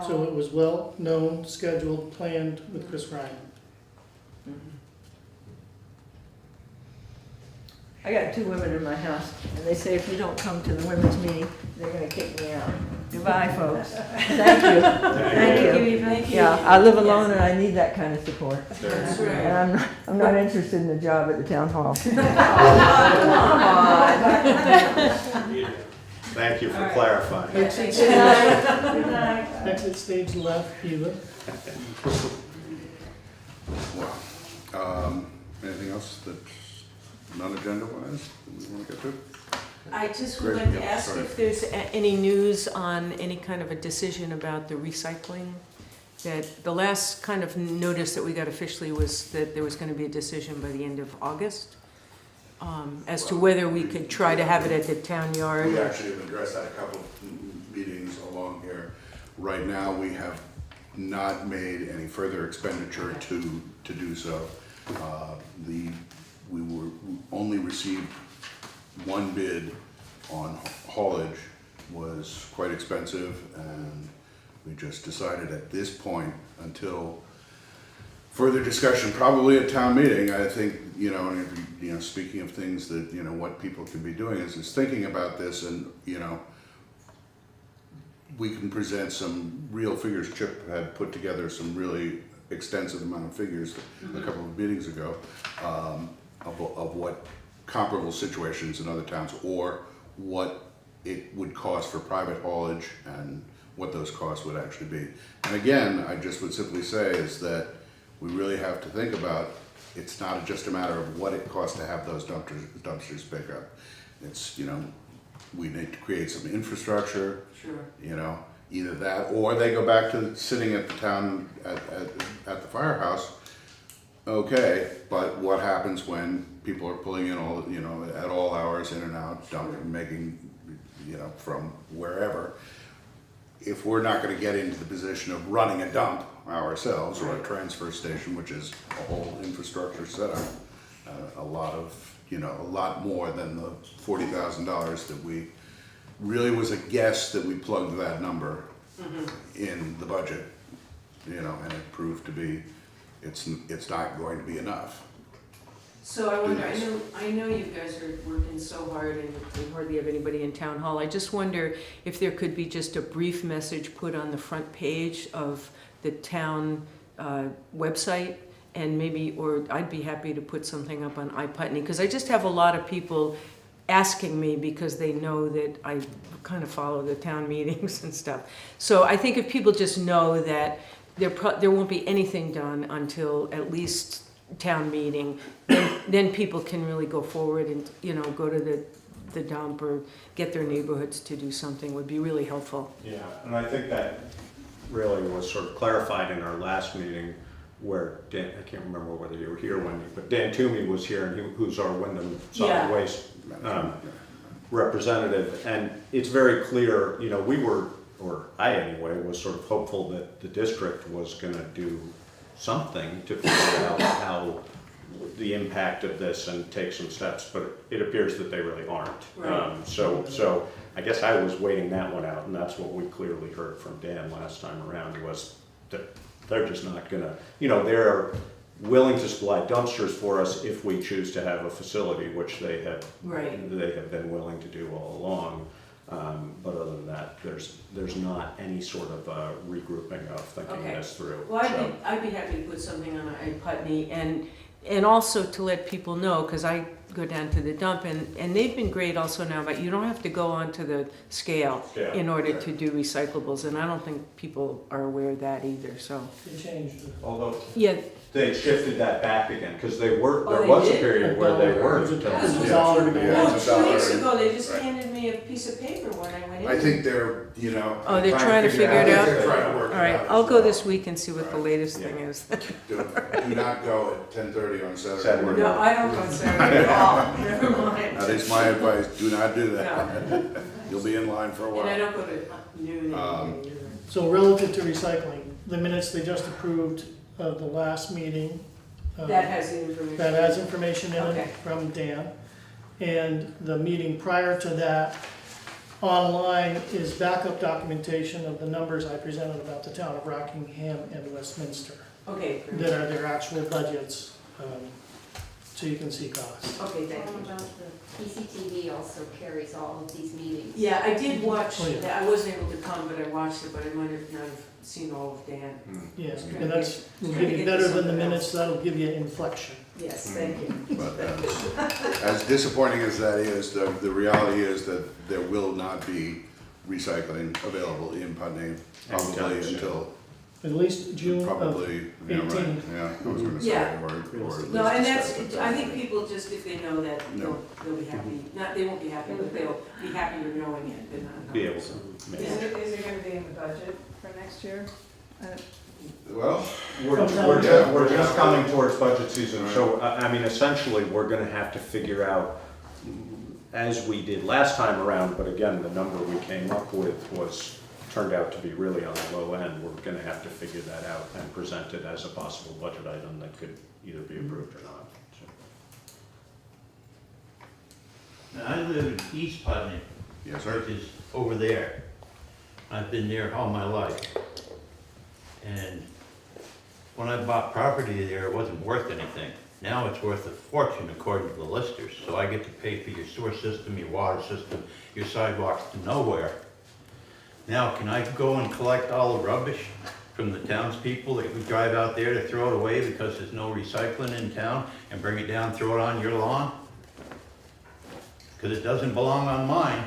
So it was well-known, scheduled, planned with Chris Ryan. I got 2 women in my house, and they say if you don't come to the women's meeting, they're gonna kick me out. Goodbye, folks. Thank you. Thank you. Thank you. Yeah, I live alone and I need that kind of support. That's right. And I'm not interested in a job at the town hall. Thank you for clarifying. Exit Good stage, night. Good night. exit stage left, Eva. Well, anything else that's non-agenda wise that we want to get to? I just would Great, like to yeah, ask sorry. if there's any news on any kind of a decision about the recycling. That the last kind of notice that we got officially was that there was going to be a decision by the end of August as to whether we could try to have it at the town yard. We actually have addressed that a couple of meetings along here. Right now, we have not made any further expenditure to do so. We only received one bid on haulage, was quite expensive, and we just decided at this point, until further discussion, probably at town meeting, I think, and if speaking of things that, what people can be doing is thinking about this, and, we can present some real figures. Chip had put together some really extensive amount of figures a couple of meetings ago, of what comparable situations in other towns, or what it would cost for private haulage and what those costs would actually be. And again, I just would simply say is that we really have to think about, it's not just a matter of what it costs to have those dumpsters pick up. It's, we need to create some infrastructure. Sure. Either that, or they go back to sitting at the town, at the firehouse. Okay, but what happens when people are pulling in all, at all hours, in and out, dumping, making, from wherever? If we're not gonna get into the position of running a dump ourselves, or a transfer station, which is a whole infrastructure setup, a lot more than the $40,000 that we, really was a guess that we plugged that number in the budget, and it proved to be, it's not going to be enough. So I wonder, I know you guys are working so hard and we hardly have anybody in town hall. I just wonder if there could be just a brief message put on the front page of the town website, and maybe, or I'd be happy to put something up on iPutney, because I just have a lot of people asking me because they know that I kind of follow the town meetings and stuff. So I think if people just know that there won't be anything done until at least town meeting, then people can really go forward and, go to the dump or get their neighborhoods to do something, would be really helpful. Yeah, and I think that really was sort of clarified in our last meeting where Dan, I can't remember whether you were here, Wendy, but Dan Toomey was here, and who's our Windham solid waste representative, and it's very clear, we were, or I anyway, was sort of hopeful that the district was gonna do something to figure out how the impact of this and take some steps, but it appears that they really aren't. Right. So I guess I was waiting that one out, and that's what we clearly heard from Dan last time around, was that they're just not gonna, they're willing to supply dumpsters for us if we choose to have a facility, which they have been willing to do all along. But other than that, there's not any sort of regrouping of thinking this through. Well, I'd be happy to put something on Putney, and also to let people know, because I go down to the dump, and they've been great also now, but you don't have to go onto the scale in order to do recyclables, and I don't think people are aware of that either, so. They changed it. Although Yeah, they shifted that back again, because there they was a did? period where they were. It was Yeah. $1 to Yeah. go. It's a 2 weeks dollar. ago, they just Right. handed me a piece of paper when I went in. I think they're, Oh, they're trying to figure it out? They're trying to work it All right, out. I'll go this week and see what the Right. latest Yeah. thing is. Do not go at 10:30 on Saturday Saturday. morning. No, I don't go Saturday at all, never mind. That is my advice, do not do that. You'll be in line for a And I while. don't go to noon either. So relative to recycling, the minutes they just approved of the last meeting That has the information. that has information in Okay. it from Dan. And the meeting prior to that, online, is backup documentation of the numbers I presented about the town of Rockingham and Westminster, Okay, that are their actual budgets, so you can see costs. okay, thank you. About the PCTV also carries all of these meetings. Yeah, I did watch, Oh, yeah. I wasn't able to come, but I watched it, but I might have not have seen all of Dan. Yes, Okay. and that's, will Trying to give you get better to than the something minutes, that'll give you inflection. Yes, thank you. But as disappointing as that is, the reality is that there will not be recycling available in Putney probably Anytime soon. until At least June of probably, yeah, right, 18. yeah, I was gonna say, Yeah. or at least No, and discuss that's, it. I think people just, if they know that, No. they'll be happy, not, they won't be happy, but they'll be happier knowing it than not Be knowing. able to. Yeah. Is it gonna be in the budget for next year? Well, We're just coming towards budget season, so, I mean, essentially, we're gonna have to figure out, as we did last time around, but again, the number we came up with turned out to be really on the low end. We're gonna have to figure that out and present it as a possible budget item that could either be approved or not. So. Now, I live in East Putney, yes, sir. which is over there. I've been there all my life. And when I bought property there, it wasn't worth anything. Now it's worth a fortune according to the listers. So I get to pay for your sewer system, your water system, your sidewalks to nowhere. Now, can I go and collect all the rubbish from the townspeople that we drive out there to throw it away because there's no recycling in town and bring it down, throw it on your lawn? Because it doesn't belong on mine.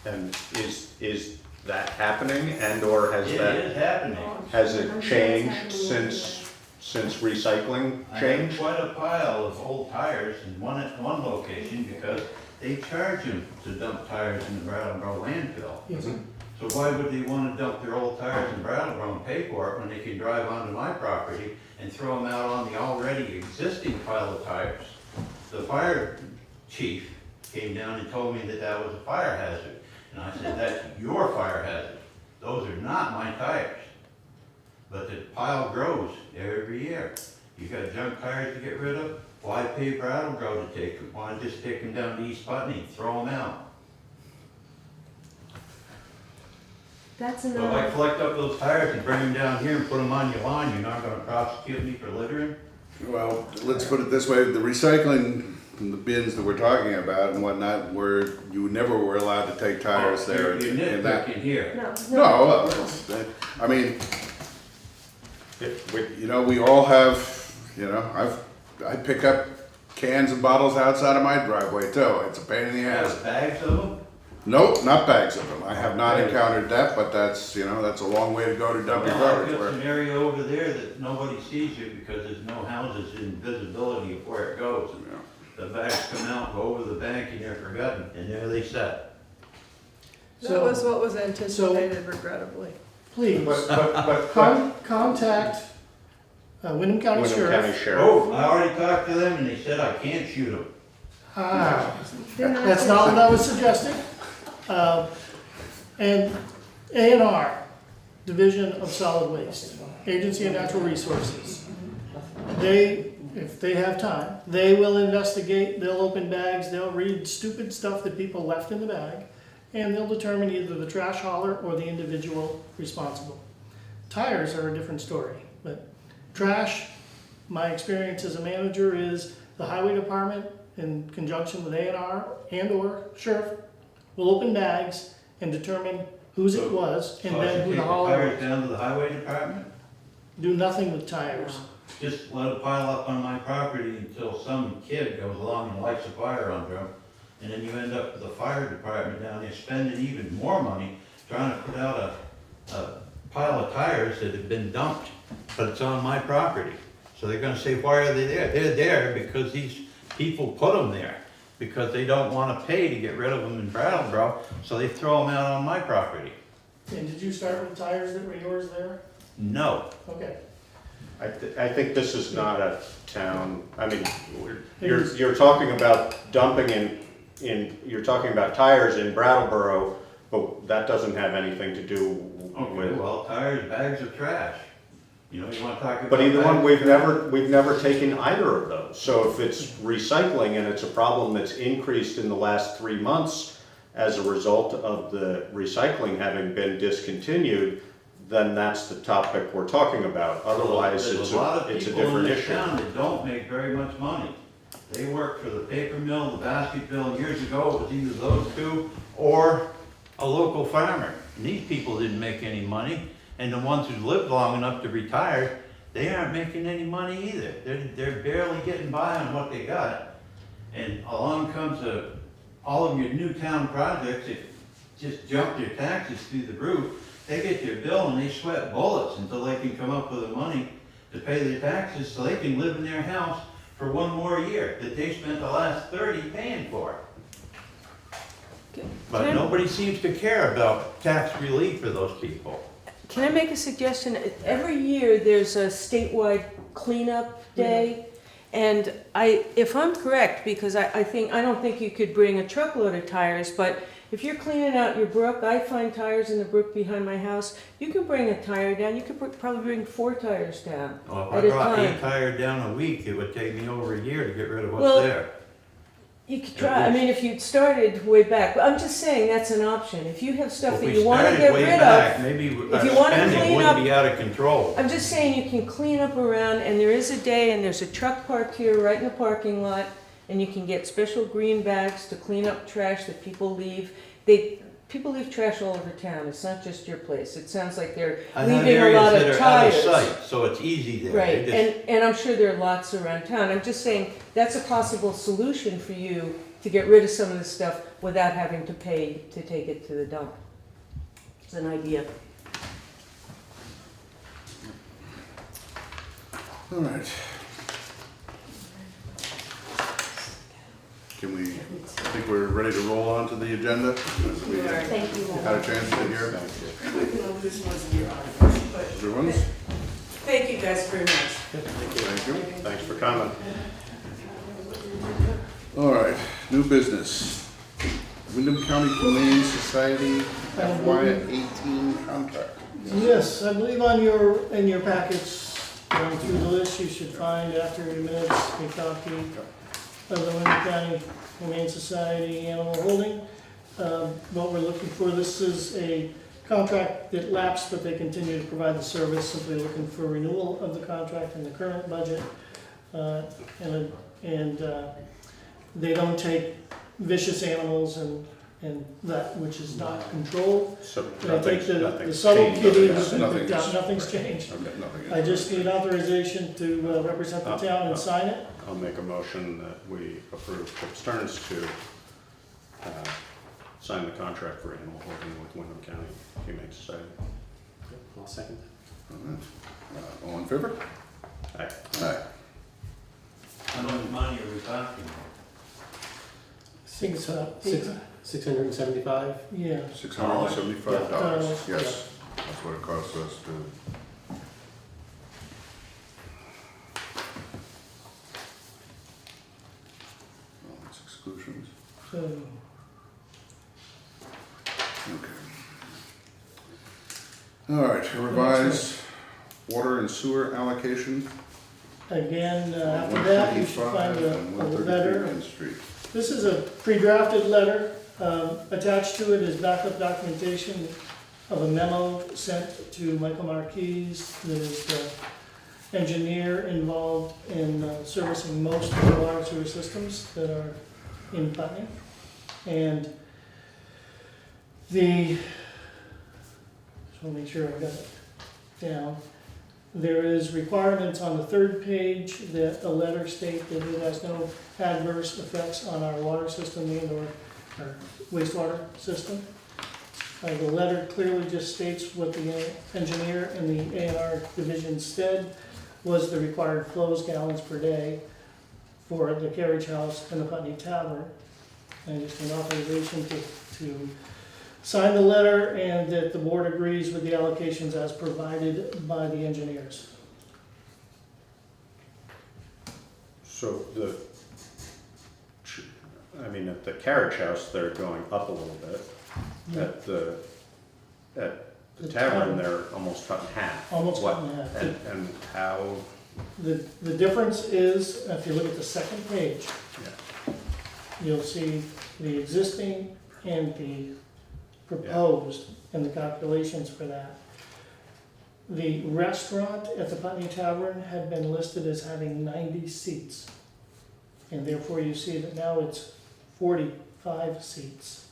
And is that happening, and/or has It that, is happening. has it changed since recycling I have changed? quite a pile of old tires in one location because they charge them to dump tires in the Brattleboro landfill. Yes. So why would they want to dump their old tires in Brattleboro and pay for it when they can drive onto my property and throw them out on the already existing pile of tires? The fire chief came down and told me that that was a fire hazard. And I said, that's your fire hazard. Those are not my tires. But the pile grows every year. You got junk tires to get rid of? Why pay Brattleboro to take them? Why just take them down to East Putney and throw them out? That's So if I another, collect up those tires and bring them down here and put them on your lawn, you're not gonna prosecute me for littering? Well, let's put it this way, the recycling, the bins that we're talking about and whatnot, where you never were allowed to take tires there. You're in that. nitpicking here. no, No, well, I mean, you know, we all have, you know, I pick up cans and bottles outside of my driveway too. It's a pain in the ass. Have bags of them? Nope, not bags of them. I have not encountered that, but that's, you know, that's a long way to go to dump your Well, I've garbage. got Where, an area over there that nobody sees you because there's no houses in visibility of where it goes. you know. The bags come out, go over the bank, and they're forgotten, and there they sit. That was what was anticipated regrettably. Please, But contact Windham County Windham County Sheriff. Sheriff. Oh, I already talked to them, and they said I can't shoot them. Ah, that's not what I was suggesting. And A&R, Division of Solid Waste, Agency of Natural Resources. They, if they have time, they will investigate, they'll open bags, they'll read stupid stuff that people left in the bag, and they'll determine either the trash hauler or the individual responsible. Tires are a different story, but trash, my experience as a manager is the highway department in conjunction with A&R and/or sheriff will open bags and determine whose it was and So I then should who take the the hauler tires was. down to the highway department? Do nothing with tires. Just let it pile up on my property until some kid goes along and lights a fire under them. And then you end up with the fire department down there spending even more money trying to put out a pile of tires that have been dumped, but it's on my property. So they're gonna say, why are they there? They're there because these people put them there, because they don't wanna pay to get rid of them in Brattleboro, so they throw them out on my property. And did you start with tires that were yours there? No. Okay. I think this is not a town, I mean, you're talking about dumping you're talking about tires in Brattleboro, but that doesn't have anything to do Okay, with, well, tires, bags of trash. You know, you wanna talk about. But either one, that? we've never taken either of those. So if it's recycling and it's a problem that's increased in the last 3 months as a result of the recycling having been discontinued, then that's the topic we're talking about. Otherwise, There's it's a lot of a people in different this issue. town that don't make very much money. They work for the paper mill, the basket mill. Years ago, it was either those two or a local farmer. And these people didn't make any money, and the ones who lived long enough to retire, they aren't making any money either. They're barely getting by on what they got. And along comes all of your new town projects that just jump their taxes through the roof. They get their bill and they sweat bullets until they can come up with the money to pay their taxes so they can live in their house for one more year that they spent the last 30 paying for. But Can I- nobody seems to care about tax relief for those people. Can I make a suggestion? Every year, there's a statewide cleanup day. And if I'm correct, because I don't think you could bring a truckload of tires, but if you're cleaning out your brook, I find tires in the brook behind my house. You can bring a tire down. You could probably bring 4 tires down Well, if at I a brought time. 8 tires down a week, it would take me over a year to get rid of what's Well, there. You could try. I mean, if you started way back, but I'm just saying that's an option. If you have stuff If that we you want to started get way rid back, of, maybe if our you wanna spending clean wouldn't up- be out of control. I'm just saying you can clean up around, and there is a day, and there's a truck parked here right in the parking lot, and you can get special green bags to clean up trash that people leave. People leave trash all over town. It's not just your place. It sounds like they're I have leaving a lot areas of that are out of tires. sight, so it's easy there. Right, They just- and I'm sure there are lots around town. I'm just saying that's a possible solution for you to get rid of some of the stuff without having to pay to take it to the dump. It's an idea. All right. Can we, I think we're ready to roll on to the agenda? We Thank you. had a chance to hear everyone's. Thank you guys very much. Thank you. Thanks for coming. All right, new business. Windham County Humane Society FY18 contract. Yes, I believe in your packets, going through the list, you should find after your minutes a copy of the Windham County Humane Society Animal Holding. What we're looking for, this is a contract that lapsed, but they continue to provide the service, simply looking for renewal of the contract in the current budget. And they don't take vicious animals and that which is not controlled. So They take the nothing's subtle changed. kitties, Nothing is- nothing's changed. Okay, nothing. I just need authorization to represent the town and sign it. I'll make a motion that we approve Chip Stearns to sign the contract for animal holding with Windham County Humane Society. I'll second All right. All in favor? Aye. Aye. How much money are we talking? Six, that. 675? yeah. $675, yes. That's what it costs us to. Oh, that's exclusions. So, Okay. All right, revised water and sewer allocation. again, after that, you should find 125 a and 133 letter. Main Street. This is a pre-drafted letter. Attached to it is backup documentation of a memo sent to Michael Marquise, that is the engineer involved in servicing most of the water sewer systems that are in Putney. And just want to make sure I got it down. There is requirements on the third page that the letter state that it has no adverse effects on our water system and or our wastewater system. The letter clearly just states what the engineer in the A&R division said was the required flows gallons per day for the carriage house and the Putney Tavern. And just an authorization to sign the letter and that the board agrees with the allocations as provided by the engineers. So at the carriage house, they're going up a little bit. At the The tavern, they're almost cut in half. Almost What- cut in half. And how, The difference is, if you look at the second page, yeah, you'll see the existing and the proposed and the calculations for that. The restaurant at the Putney Tavern had been listed as having 90 seats. And therefore you see that now it's 45 seats.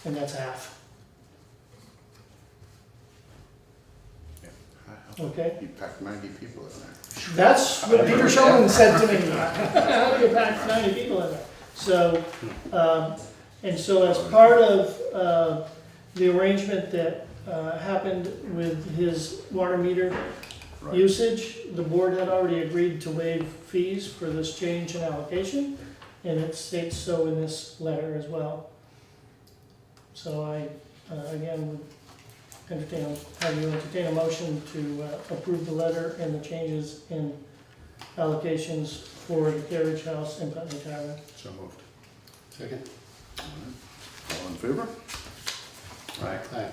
And that's half, okay? You packed 90 people in there. That's what Peter Shulman said to me. How do you pack 90 people in there? So, and so as part of the arrangement that happened with his water meter Right. usage, the board had already agreed to waive fees for this change in allocation, and it states so in this letter as well. So I, again, would have you entertain a motion to approve the letter and the changes in allocations for the carriage house and Putney Tavern. So moved. Second? All in favor? right? Aye.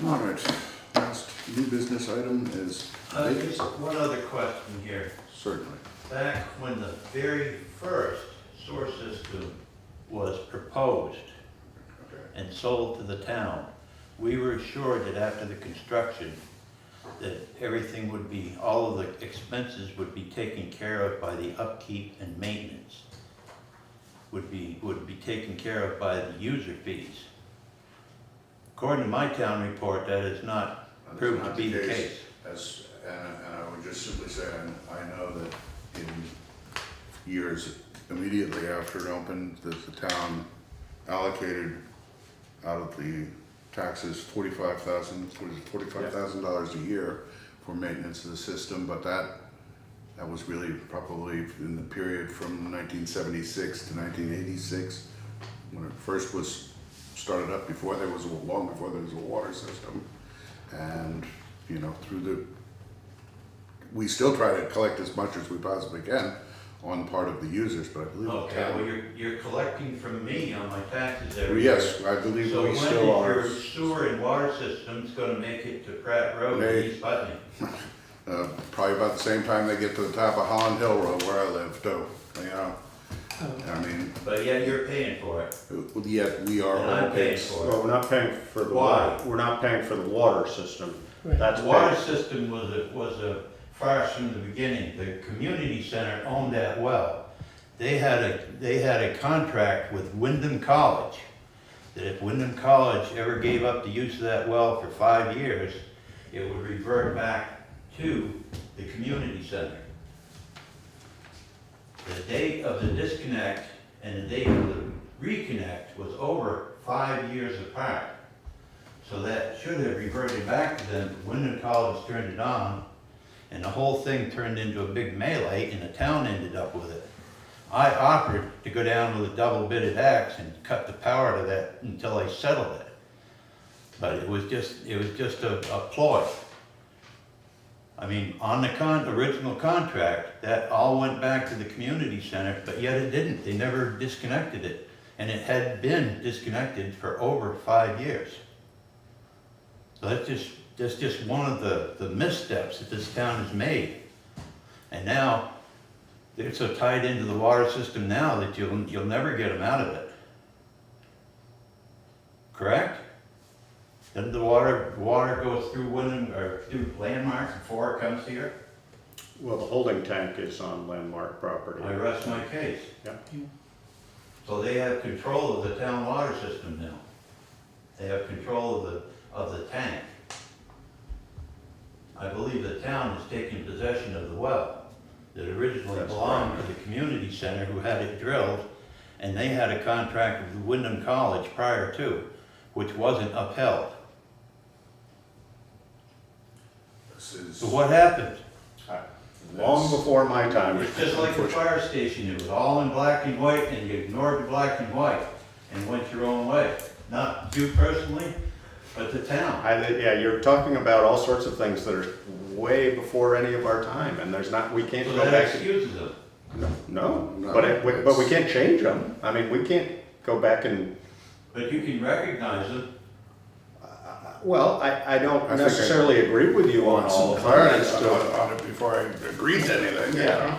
All right, last new business item is Just one other question here. certainly. Back when the very first sewer system was proposed and sold to the town, we were assured that after the construction, that everything would be, all of the expenses would be taken care of by the upkeep and maintenance. Would be taken care of by the user fees. According to my town report, that is not proved to be the case. And I would just simply say, I know that in years immediately after it opened, that the town allocated out of the taxes $45,000 a year for maintenance of the system, but that was really probably in the period from 1976 to 1986, when it first was started up, long before there was a water system. And, you know, we still try to collect as much as we possibly can on part of the users, but I believe the Okay, well, town. you're collecting from me on my taxes Well, every year. yes, I believe So we when still are. is your sewer and water system's gonna make it to Pratt Road, They- East Putney? Probably about the same time they get to the top of Holland Hill Road where I live too, you know? I mean, But yet you're paying for it. yet we are. And I'm paying overpaid. for it. Well, we're not paying for the Why? water, we're not paying for the water system. Right. That's The water paid. system was a farce from the beginning. The community center owned that well. They had a contract with Windham College, that if Windham College ever gave up the use of that well for 5 years, it would revert back to the community center. The date of the disconnect and the date of the reconnect was over 5 years apart. So that should have reverted back to them. Windham College turned it on, and the whole thing turned into a big melee, and the town ended up with it. I offered to go down with a double-bitted axe and cut the power to that until they settled it. But it was just a ploy. I mean, on the original contract, that all went back to the community center, but yet it didn't. They never disconnected it. And it had been disconnected for over 5 years. So that's just one of the missteps that this town has made. And now, they're so tied into the water system now that you'll never get them out of it. Correct? Doesn't the water go through Windham, or through Landmark before it comes here? Well, the holding tank is on landmark property. I rest my case. Yeah. So they have control of the town water system now. They have control of the tank. I believe the town has taken possession of the well that originally That's belonged correct. to the community center who had it drilled, and they had a contract with Windham College prior to, which wasn't upheld. So what happened? Long before my time. It's just like the fire station, it was all in black and white, and you ignored the black and white and went your own way. Not you personally, but the town. Yeah, you're talking about all sorts of things that are way before any of our time, and we can't So go that back. excuses them. No, No, but we can't change them. I mean, we can't go back and, But you can recognize them. well, I don't I think necessarily agree with you on want all some of clarity that. on it before I agree to anything. Yeah.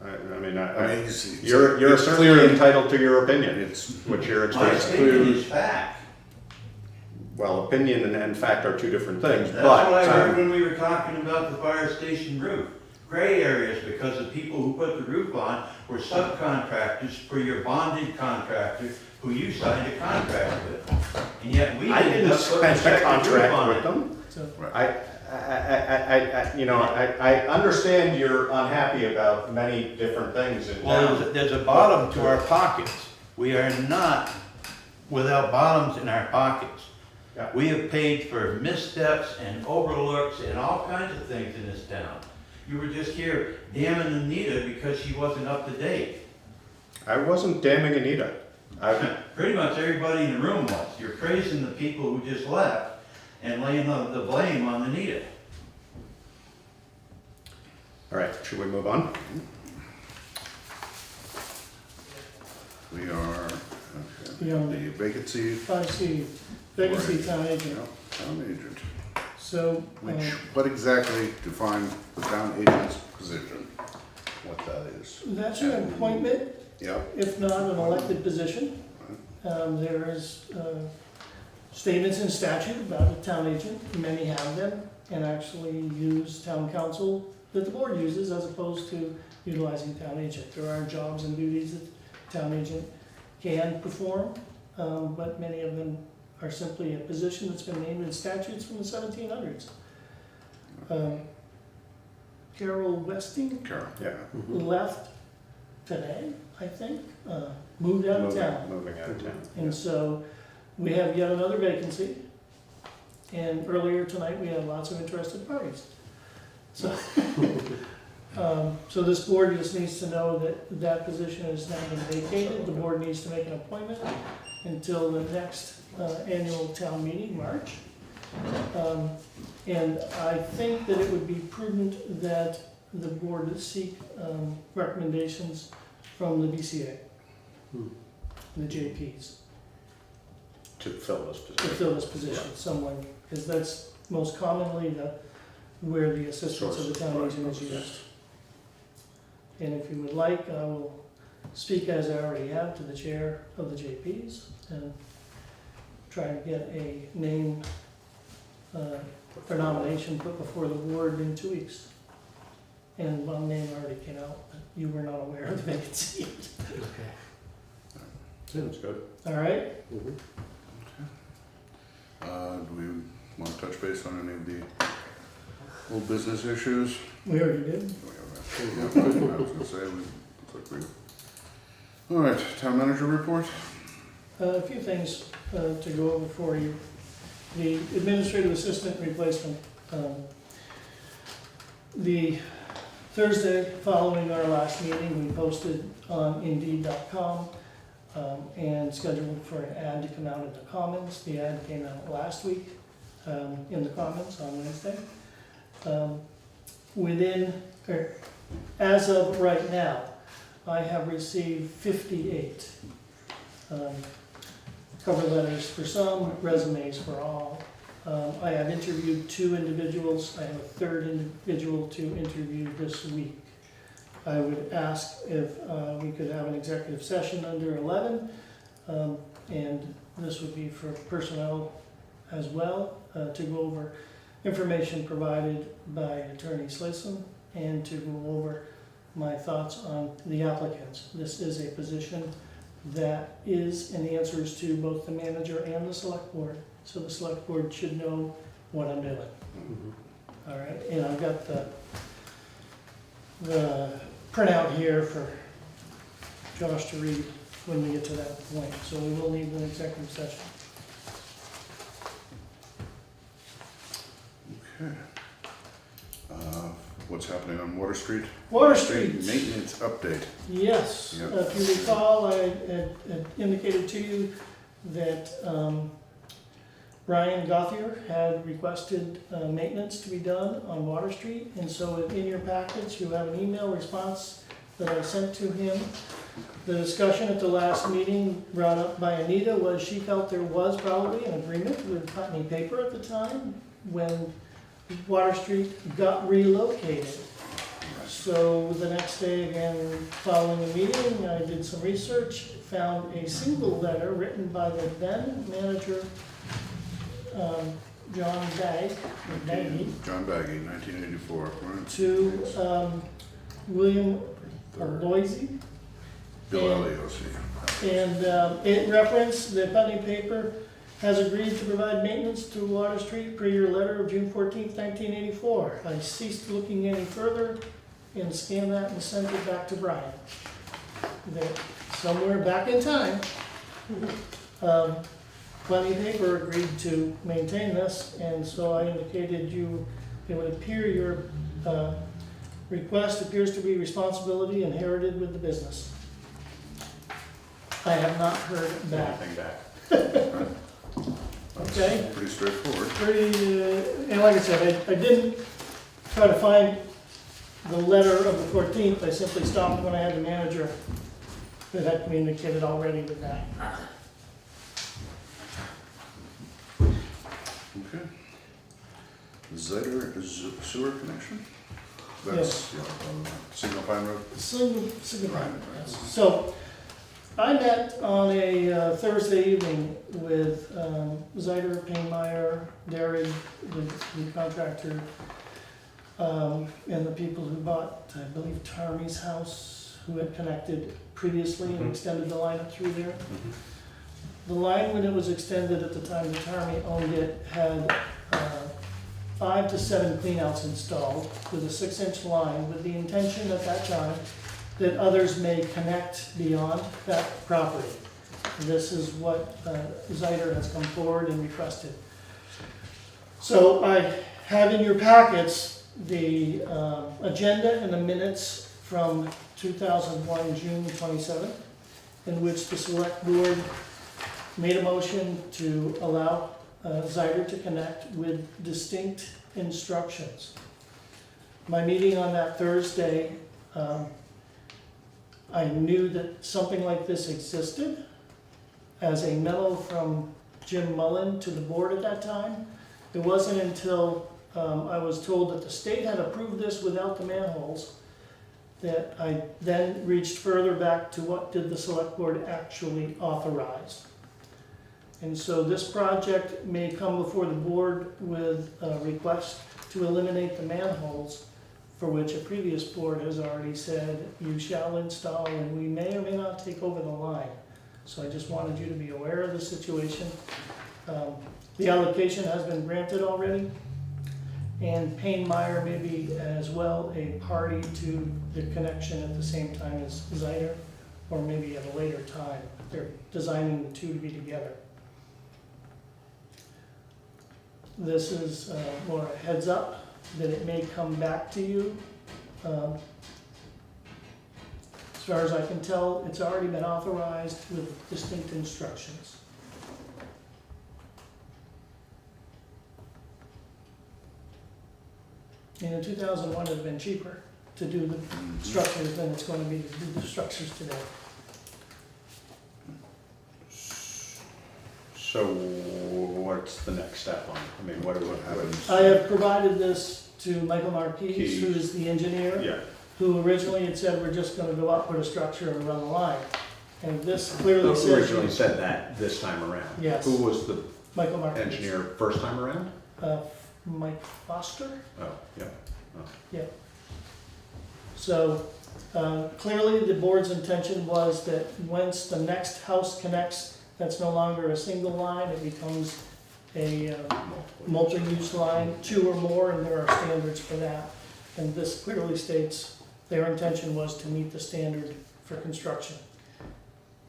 I mean, mean, it's you're certainly clear. entitled to your opinion. It's, What you're My expressing. opinion is fact. Well, opinion and fact are two different things, That's but. what I heard when we were talking about the fire station roof. Gray areas because the people who put the roof on were subcontractors for your bonded contractor who you signed a contract with. And yet we I ended didn't up putting a sign a second roof contract on with it. them. So, I understand you're unhappy about many different things in Well, town. there's a bottom to our pockets. We are not without bottoms in our pockets. Yeah. We have paid for missteps and overlooks and all kinds of things in this town. You were just here damning Anita because she wasn't up to date. I wasn't damning Anita. Pretty much everybody in the room was. You're praising the people who just left and laying the blame on Anita. All right, should we move on? we are, Yeah. okay, the vacancy, 5C, vacancy town yeah, agent. town agent. So, Which, what exactly define the town agent's position? What that is? that's an appointment, Yep, if not an elected position. There is statements in statute about a town agent, many have them, and actually use town council that the board uses as opposed to utilizing town agent. There are jobs and duties that town agent can perform, but many of them are simply a position that's been named in statutes from the 1700s. Carol Westing Carol. Yeah. left today, I think, moved out of town. Moving out of town. And so we have yet another vacancy. And earlier tonight, we had lots of interested parties. So, so this board just needs to know that that position is now been vacated. The board needs to make an appointment until the next annual town meeting, March. And I think that it would be prudent that the board seek recommendations from the BCA, the JPs, To fill this to position. fill this position, someone, because that's most commonly where the assistance of the town agent is used. And if you would like, I will speak as I already have to the chair of the JPs and try to get a name for nomination put before the board in 2 weeks. And one name already came out, but you were not aware of the vacancy. Okay. Sounds good. All right? Mhm. Do we want to touch base on any of the old business issues? We already did. Yeah, I was gonna say, all right, town manager report? A few things to go over for you. The administrative assistant replacement. The Thursday following our last meeting, we posted on Indeed.com and scheduled for an ad to come out in the Commons. The ad came out last week in the Commons on Wednesday. As of right now, I have received 58 cover letters for some, resumes for all. I have interviewed 2 individuals. I have a 3rd individual to interview this week. I would ask if we could have an executive session under 11, and this would be for personnel as well, to go over information provided by Attorney Slayson and to go over my thoughts on the applicants. This is a position that is and answers to both the manager and the select board. So the select board should know what I'm doing. Mhm. All right, and I've got the printout here for Josh to read when we get to that point. So we will need an executive session. Okay. What's happening on Water Street? Water Street. Maintenance update. Yes, Yep. if you recall, I had indicated to you that Brian Gothier had requested maintenance to be done on Water Street. And so in your package, you have an email response that I sent to him. The discussion at the last meeting brought up by Anita was she felt there was probably an agreement with Putney Paper at the time when Water Street got relocated. So the next day, again, following the meeting, I did some research, found a single letter written by the then manager, John Baggy, John Baggy, 1984. Right. to William Aloisi. Bill And- Aliosi. And it referenced the Putney Paper has agreed to provide maintenance to Water Street per your letter of June 14th, 1984. I ceased looking any further and scanned that and sent it back to Brian. That somewhere back in time, Putney Paper agreed to maintain this, and so I indicated it would appear your request appears to be responsibility inherited with the business. I have not heard back. Anything back? That's Okay. pretty straightforward. And like I said, I didn't try to find the letter of the 14th, I simply stopped when I had the manager that had communicated already with that. Okay. Ziter Sewer Connection? That's, Signal Pine Road? Signifying, yes. So, I met on a Thursday evening with Ziter, Painmeyer, Derry, the contractor, and the people who bought, I believe, Tarmy's house, who had connected previously and extended the line up through there. The line, when it was extended at the time that Tarmy owned it, had 5 to 7 cleanouts installed with a 6-inch line with the intention at that time that others may connect beyond that property. This is what Ziter has come forward and requested. So I have in your packets the agenda and the minutes from 2001, June 27th, in which the select board made a motion to allow Ziter to connect with distinct instructions. My meeting on that Thursday, I knew that something like this existed as a memo from Jim Mullen to the board at that time. It wasn't until I was told that the state had approved this without the manholes that I then reached further back to what did the select board actually authorize. And so this project may come before the board with a request to eliminate the manholes, for which a previous board has already said you shall install, and we may or may not take over the line. So I just wanted you to be aware of the situation. The allocation has been granted already, and Painmeyer may be as well a party to the connection at the same time as Ziter, or maybe at a later time. They're designing the two to be together. This is more a heads up that it may come back to you. As far as I can tell, it's already been authorized with distinct instructions. And in 2001, it had been cheaper to do the structures than it's going to be to do the structures today. So what's the next step on it? I mean, what happens? I have provided this to Michael Marquis, Keys. who is the engineer, Yeah, who originally had said, we're just gonna go up, put a structure and run the line. And this clearly says. originally said that this time around. Yes. Who was the Michael Marquis. engineer first time around? Mike Foster? Oh, yeah. So, clearly the board's intention was that once the next house connects, that's no longer a single line, it becomes a multi-use line, 2 or more, and there are standards for that. And this clearly states their intention was to meet the standard for construction.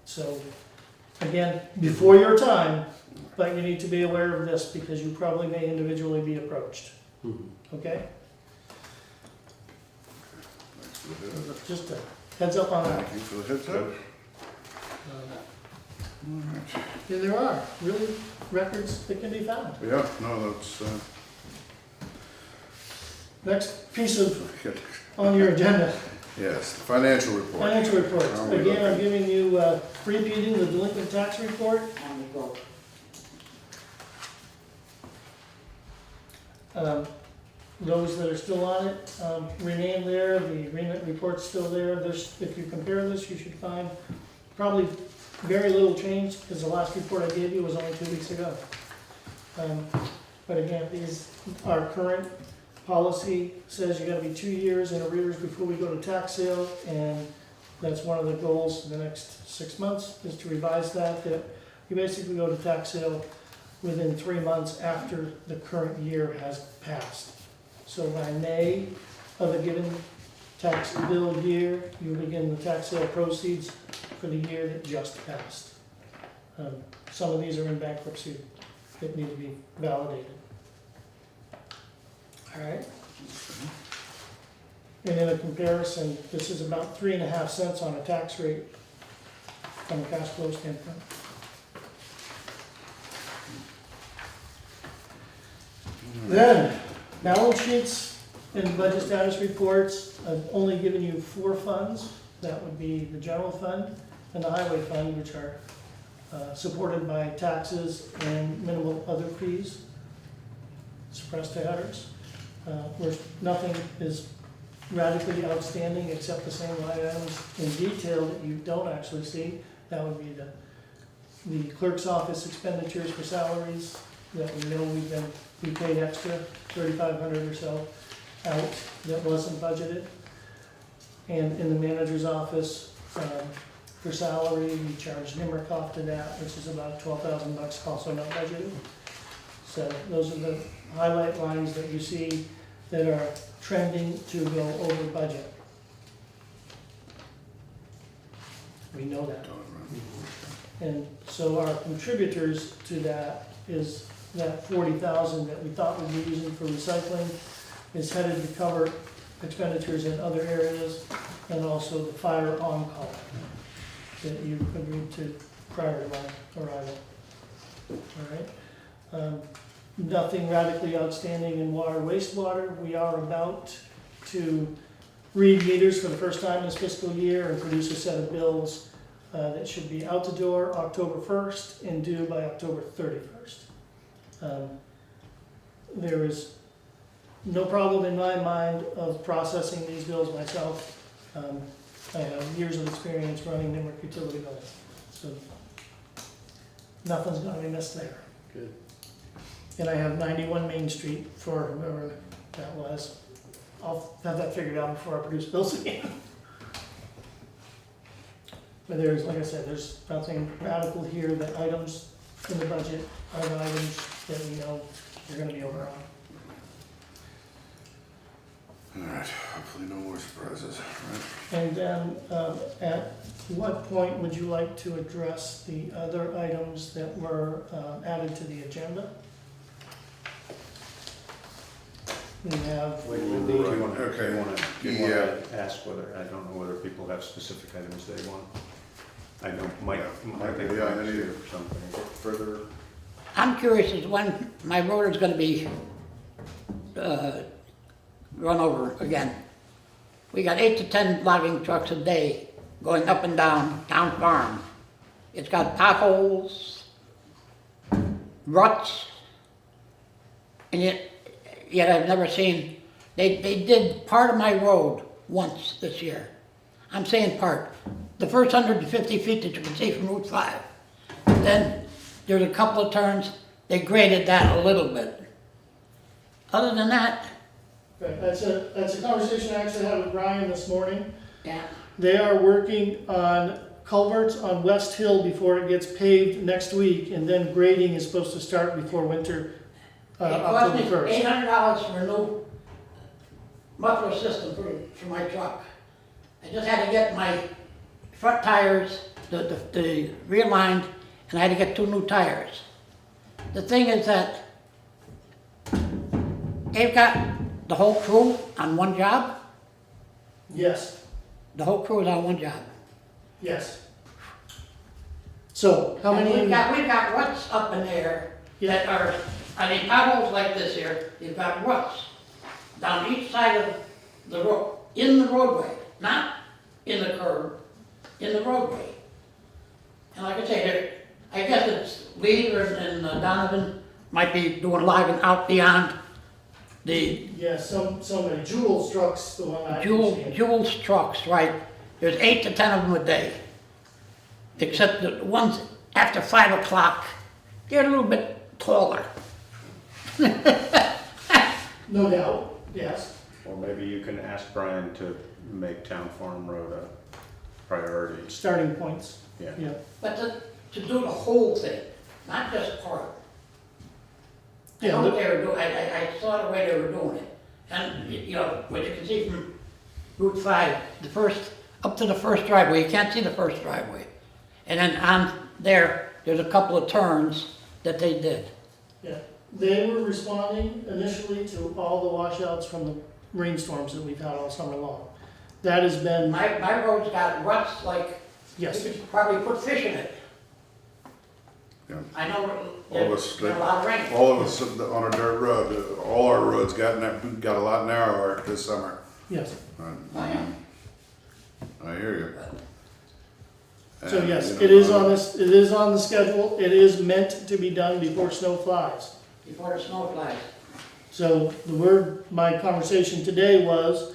So, again, before your time, but you need to be aware of this because you probably may individually be approached, okay? Thanks for the heads up. Just a heads up on that. Thank you for the heads up. All right. Yeah, there are really records that can be found. Yeah, no, that's, Next piece of, on your agenda, Yes, the financial report. Financial reports. How are we Again, I'm looking? giving you, repeating the delinquent tax report. Those that are still on it, remain there, the agreement report's still there. If you compare this, you should find probably very little change, because the last report I gave you was only 2 weeks ago. But again, our current policy says you gotta be 2 years in arrears before we go to tax sale, and that's one of the goals in the next 6 months, is to revise that you basically go to tax sale within 3 months after the current year has passed. So by May of a given tax bill year, you begin the tax sale proceeds for the year that just passed. Some of these are in bankruptcy that need to be validated. All right? And in a comparison, this is about 3.5 cents on a tax rate from a cash flow standpoint. Then, balance sheets and budget status reports. I've only given you 4 funds. That would be the general fund and the highway fund, which are supported by taxes and minimal other fees, suppressed headers. Where nothing is radically outstanding except the same line items in detail that you don't actually see. That would be the clerk's office expenditures for salaries that we know we paid extra, $3,500 or so out that wasn't budgeted. And in the manager's office, for salary, we charged Nimmerkoff to that, which is about $12,000, also not budgeted. So those are the highlight lines that you see that are trending to go over budget. We know that. And so our contributors to that is that 40,000 that we thought we'd be using for recycling is headed to cover expenditures in other areas, and also the fire on-call that you agreed to prior to my arrival. All right. Nothing radically outstanding in water, wastewater. We are about to read meters for the first time this fiscal year and produce a set of bills that should be out the door October 1st and due by October 31st. There is no problem in my mind of processing these bills myself. I have years of experience running Nimerick utility bills, so nothing's gonna be missed there. Good. And I have 91 Main Street for whoever that was. I'll have that figured out before I produce bills again. But there's, like I said, there's nothing radical here. The items in the budget are the items that we know are gonna be over on. All right, hopefully no more surprises, right? And then, at what point would you like to address the other items that were added to the agenda? We have, Wait, Wendy, do you want to, Yeah. ask whether, I don't know whether people have specific items they want? I know Mike, I think Yeah, Mike's any here for something. further? I'm curious as when my road is gonna be, run over again. We got 8 to 10 logging trucks a day going up and down town farm. It's got potholes, ruts, and yet I've never seen, they did part of my road once this year. I'm saying part. The first 150 feet that you can see from Route 5. Then there's a couple of turns, they graded that a little bit. Other than that, right, that's a conversation I actually had with Brian this morning. yeah. They are working on culverts on West Hill before it gets paved next week, and then grading is supposed to start before winter, October It cost me 1st. $800 for a new muffler system for my truck. I just had to get my front tires, the realigned, and I had to get 2 new tires. The thing is that they've got the whole crew on one job. Yes, The whole crew is on one job. yes. So, how And many? we've got ruts up in there that are, potholes like this here, you've got ruts down each side of the road, in the roadway. not in the curb, in the roadway. And like I say, I guess it's Lee and Donovan might be doing logging out beyond the Yeah, so many. Jules trucks, the one I see. Jules trucks, right? There's 8 to 10 of them a day. Except the ones after 5 o'clock, they're a little bit taller. No doubt, yes. Or maybe you can ask Brian to make Town Farm Road a priority. Starting points, Yeah. yeah. But to do the whole thing, not just part. I Yeah, know what they were doing, I saw the way they were doing it. And, you know, what you can see from Route 5, up to the first driveway, you can't see the first driveway. And then on there's a couple of turns that they did. Yeah, they were responding initially to all the washouts from the rainstorms that we've had all summer long. That has been, My road's got ruts like, you yes, could probably put fish in it. Yeah. I know All of us, there's a lot of rain. all of us on a dirt road, all our roads got a lot narrower this summer. yes. I hear you. So And, yes, you know, it is on this, it is on the schedule. It is meant to be done before snow flies. Before the snow flies. So my conversation today was,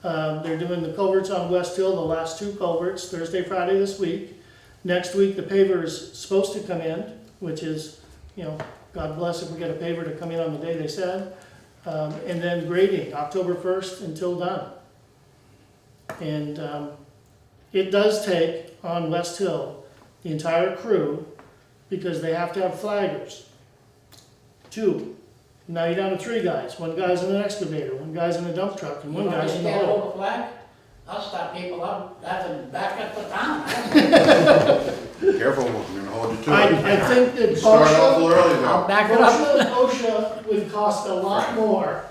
they're doing the culverts on West Hill, the last 2 culverts, Thursday, Friday this week. Next week, the paver is supposed to come in, which is, you know, God bless if we get a paver to come in on the day they said. And then grading, October 1st until done. And it does take, on West Hill, the entire crew, because they have to have flaggers. 2. Now you're down to 3 guys. 1 guy's in an excavator, 1 guy's in a dump truck, and 1 guy's in the You want me to stand hole. over the flag? I'll stop people up, have to back up the town. Careful, we're gonna hold you to I it. think that Start off a little early I'll though. back it up. OSHA would cost a lot more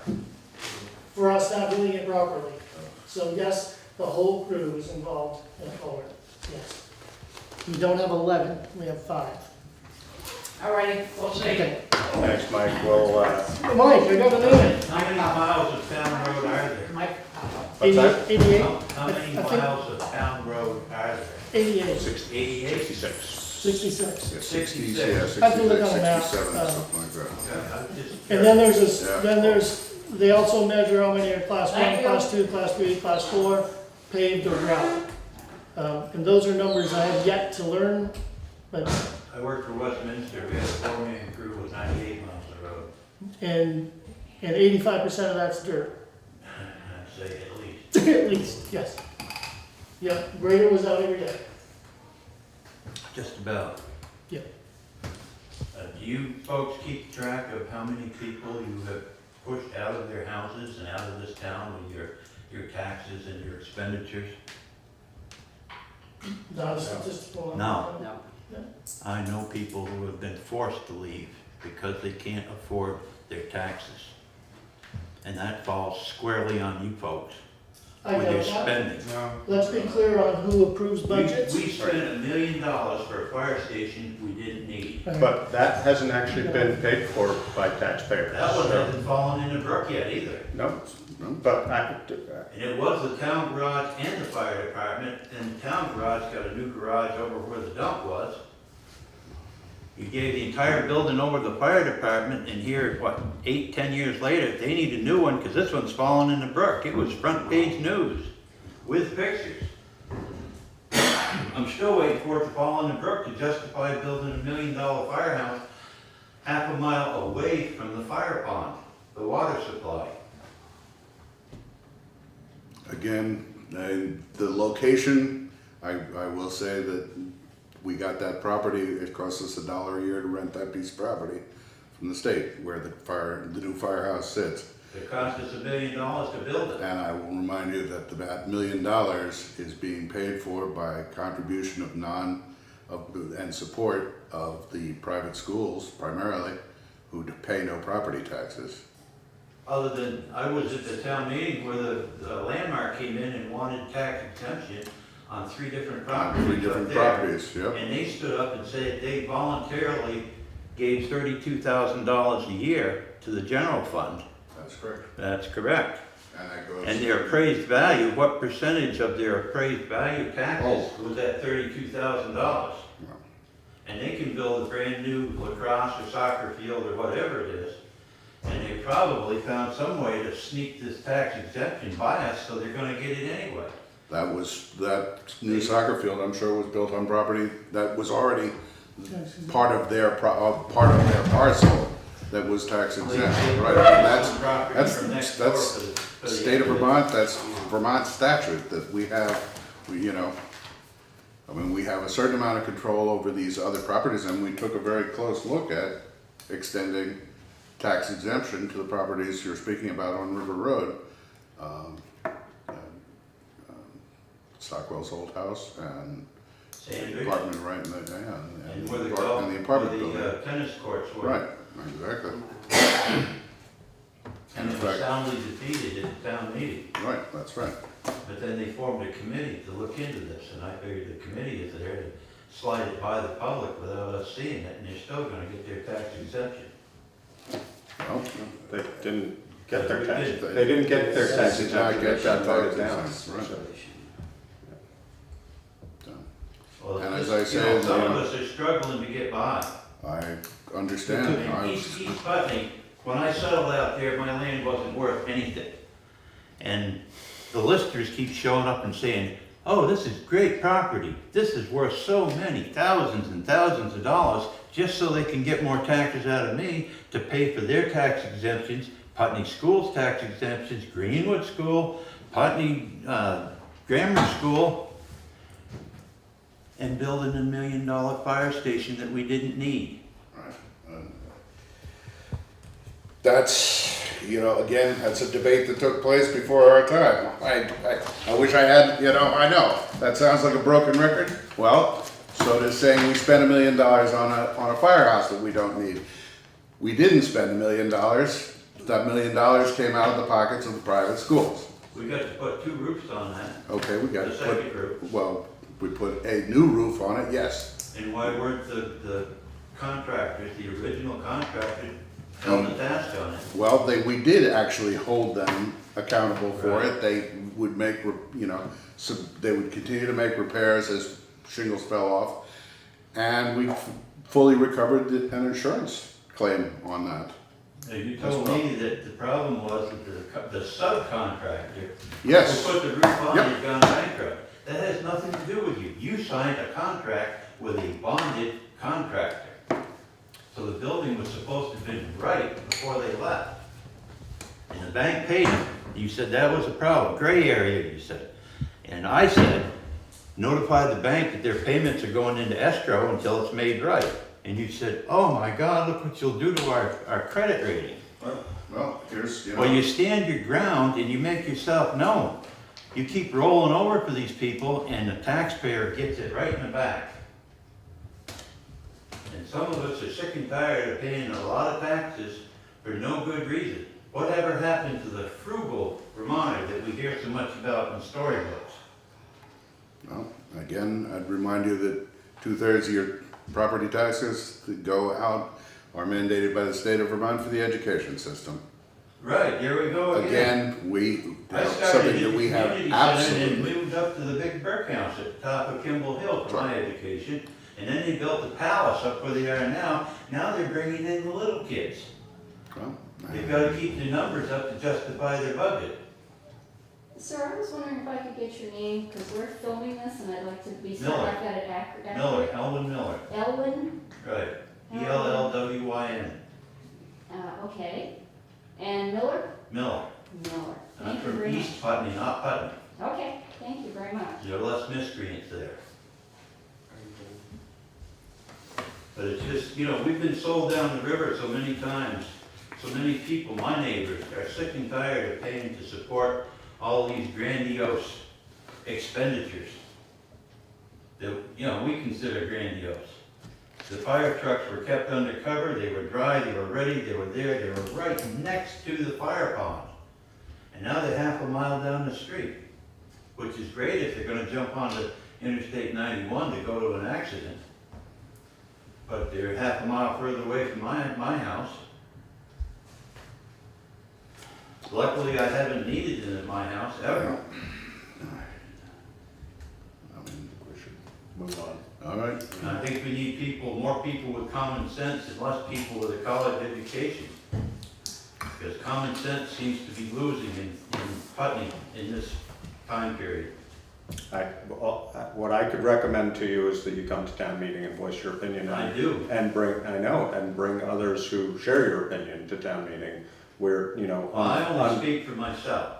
for us not doing it properly. So yes, the whole crew is involved in the culvert, yes. We don't have 11, we have 5. Alrighty, we'll see. Okay. Thanks, Mike. Well, Mike, I got a minute. How many miles of town road are there? Mike, what's that? 88, How many I think- miles of town road are there? 88, 88? 66. 66. Yeah, 60, 66. yeah, I have to look 66, on the map, 67, uh, something like that. And then there's Yeah. this, then they also measure how many are class 1, Thank you. class 2, class 3, class 4, paved or gravel. And those are numbers I have yet to learn, but, I worked for Westminster, we had a 4-man crew with 98 miles of road. and 85% of that's dirt. I'd say at least. At least, yes. Yep, grader was out every day. Just about. Yep. Do you folks keep track of how many people you have pushed out of their houses and out of this town with your taxes and your expenditures? Not a statistical. No. No. I know people who have been forced to leave because they can't afford their taxes. And that falls squarely on you folks I with your get that. spending. Let's be clear on who approves budgets. We spent $1 million for a fire station we didn't need. But that hasn't actually been paid for by taxpayers. That one hasn't fallen in the brook yet either. No, but And it was the town garage and the fire department, and the town garage got a new garage over where the dump was. You gave the entire building over to the fire department, and here, 8, 10 years later, they need a new one, because this one's fallen in the brook. It was front page news with pictures. I'm still waiting for it to fall in the brook to justify building $1 million firehouse half a mile away from the fire pond, the water supply. Again, the location, I will say that we got that property, it cost us $1 a year to rent that piece of property from the state where the new firehouse sits. It cost us $1 million to build it. And I will remind you that that $1 million is being paid for by contribution and support of the private schools primarily, who pay no property taxes. Other than, I was at the town meeting where the landmark came in and wanted tax exemption on 3 different properties. 3 different up there. properties, yep. And they stood up and said they voluntarily gave $32,000 a year to the general fund. That's correct. That's correct. And that goes And their appraised value, what percentage of their appraised value taxes was that $32,000? And they can build a brand new lacrosse or soccer field or whatever it is, and they probably found some way to sneak this tax exemption by us, so they're gonna get it anyway. That new soccer field, I'm sure, was built on property that was already part of their parcel that was tax exempt, right? And that's state of Vermont, that's Vermont statute that we have, you know, I mean, we have a certain amount of control over these other properties, and we took a very close look at extending tax exemption to the properties you're speaking about on River Road. Stockwell's old house and the apartment right in the, And where the apartment building. tennis courts were. Right, exactly. And it was soundly defeated at the town meeting. Right, that's right. But then they formed a committee to look into this, and I figured the committee is there to slide it by the public without us seeing it, and they're still gonna get their tax exemption. Well, They didn't get their We tax, did. they didn't get their tax They did exemption, not get they got their voted tax down. exemption, right. Well, And it's as I just, you said, know, some you of know, us are struggling to get by. I understand. In East Putney, when I settled out there, my land wasn't worth anything. And the listers keep showing up and saying, oh, this is great property. This is worth so many thousands and thousands of dollars, just so they can get more taxes out of me to pay for their tax exemptions, Putney School's tax exemptions, Greenwood School, Putney Grammar School, and building $1 million fire station that we didn't need. That's, you know, again, that's a debate that took place before our time. I wish I had, you know, I know, that sounds like a broken record. Well, so does saying we spent $1 million on a firehouse that we don't need. We didn't spend $1 million. That $1 million came out of the pockets of the private schools. We got to put 2 roofs on that, Okay, we got the to second put, roof. well, we put a new roof on it, yes. And why weren't the contractors, the original contractor, held the task on it? Well, we did actually hold them accountable for it. They would make, you know, they would continue to make repairs as shingles fell off. And we fully recovered an insurance claim on that. And you told me that the problem was that the subcontractor Yes. who put the roof on Yep. had gone bankrupt. That has nothing to do with you. You signed a contract with a bonded contractor. So the building was supposed to have been right before they left. And the bank paid them. You said that was a problem, gray area, you said. And I said, notify the bank that their payments are going into escrow until it's made right. And you said, oh my God, look what you'll do to our credit rating. Well, here's, you know. Well, you stand your ground and you make yourself known. You keep rolling over for these people and the taxpayer gets it right in the back. And some of us are sick and tired of paying a lot of taxes for no good reason. Whatever happened to the frugal Vermonter that we hear so much about in storybooks? Well, again, I'd remind you that 2/3 of your property taxes that go out are mandated by the state of Vermont for the education system. Right, here we go again. Again, I started something in that the we have community center and absolutely. moved up to the big brick house at the top of Kimball Hill for my education. And then they built the palace up where they are now. Now they're bringing in the little kids. Well, They've got to keep the numbers up to justify their budget. Sir, I was wondering if I could get your name, because we're filming this and I'd like to be certain Miller. I've got it accurate. Miller, Elwin Miller, Elwin, right. Ellwyn. okay. And Miller? Miller. Miller. I'm Thank you from very much. East Putney, not Putney. Okay, thank you very much. There are less miscreants there. But it's just, you know, we've been sold down the river so many times. So many people, my neighbors, are sick and tired of paying to support all these grandiose expenditures that, you know, we consider grandiose. The fire trucks were kept under cover, they were dry, they were ready, they were there, they were right next to the fire pond. And now they're half a mile down the street, which is great if they're gonna jump onto Interstate 91 to go to an accident. But they're half a mile further away from my house. Luckily, I haven't needed it in my house ever. I mean, we should move on. All right. And I think we need more people with common sense and less people with a college education. Because common sense seems to be losing in Putney in this time period. What I could recommend to you is that you come to town meeting and voice your opinion. I do. And bring others who share your opinion to town meeting where, you know. Well, I only speak for myself.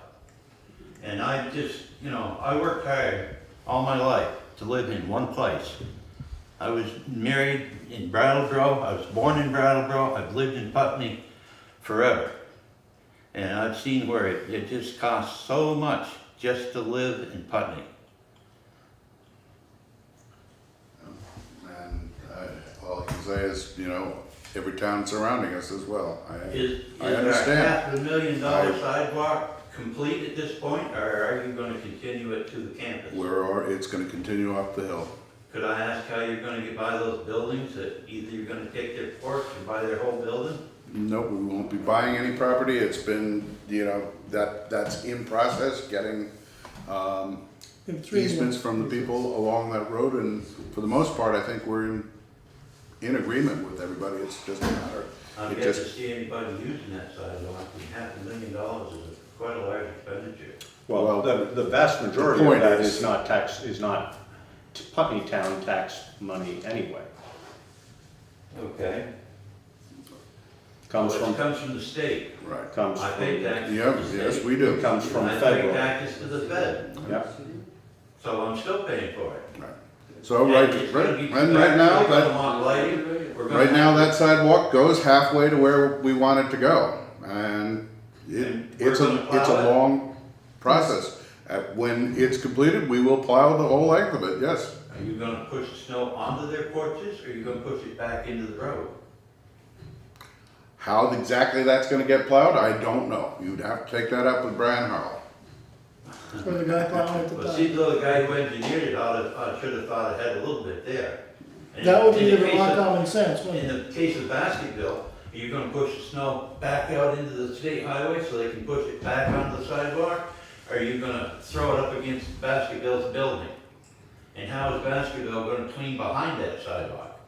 And I just, I worked hard all my life to live in one place. I was married in Brattleboro, I was born in Brattleboro, I've lived in Putney forever. And I've seen where it just costs so much just to live in Putney. And all I can say is, you know, every town surrounding us as well. Is I our understand. $500,000 sidewalk complete at this point, or are you gonna continue it to the campus? It's gonna continue up the hill. Could I ask how you're gonna get by those buildings, that either you're gonna take their porch or buy their whole building? Nope, we won't be buying any property. It's been, you know, that's in process, getting easements from the people along that road, and for the most part, I think we're in agreement with everybody. It's just a matter. I've yet to see anybody using that sidewalk, and $500,000 is quite a large expenditure. Well, the vast majority the of point that is- is not Putney Town tax money anyway. Okay. Comes Well, from, it comes from the state. Right. comes I from, pay taxes to Yep, the yes, state. we do. comes from And I pay federal. taxes to the Fed, Yep. so I'm still paying for it. Right. So And right, it's gonna right, be and right now, we're gonna that, want lighting, we're gonna right now, have- that sidewalk goes halfway to where we want it to go. And And we're it's gonna a plow it? long process. When it's completed, we will plow the whole length of it, yes. Are you gonna push the snow onto their porches, or are you gonna push it back into the road? How exactly that's gonna get plowed, I don't know. You'd have to take that up with Brian Harrell. Or the guy plowing at the Well, time. see, the guy who engineered it should have thought it had a little bit there. And That would be in the case Vermont of- common sense, wouldn't In it? the case of Baskerville, are you gonna push the snow back out into the state highway so they can push it back onto the sidewalk? Or are you gonna throw it up against Baskerville's building? And how is Baskerville gonna clean behind that sidewalk?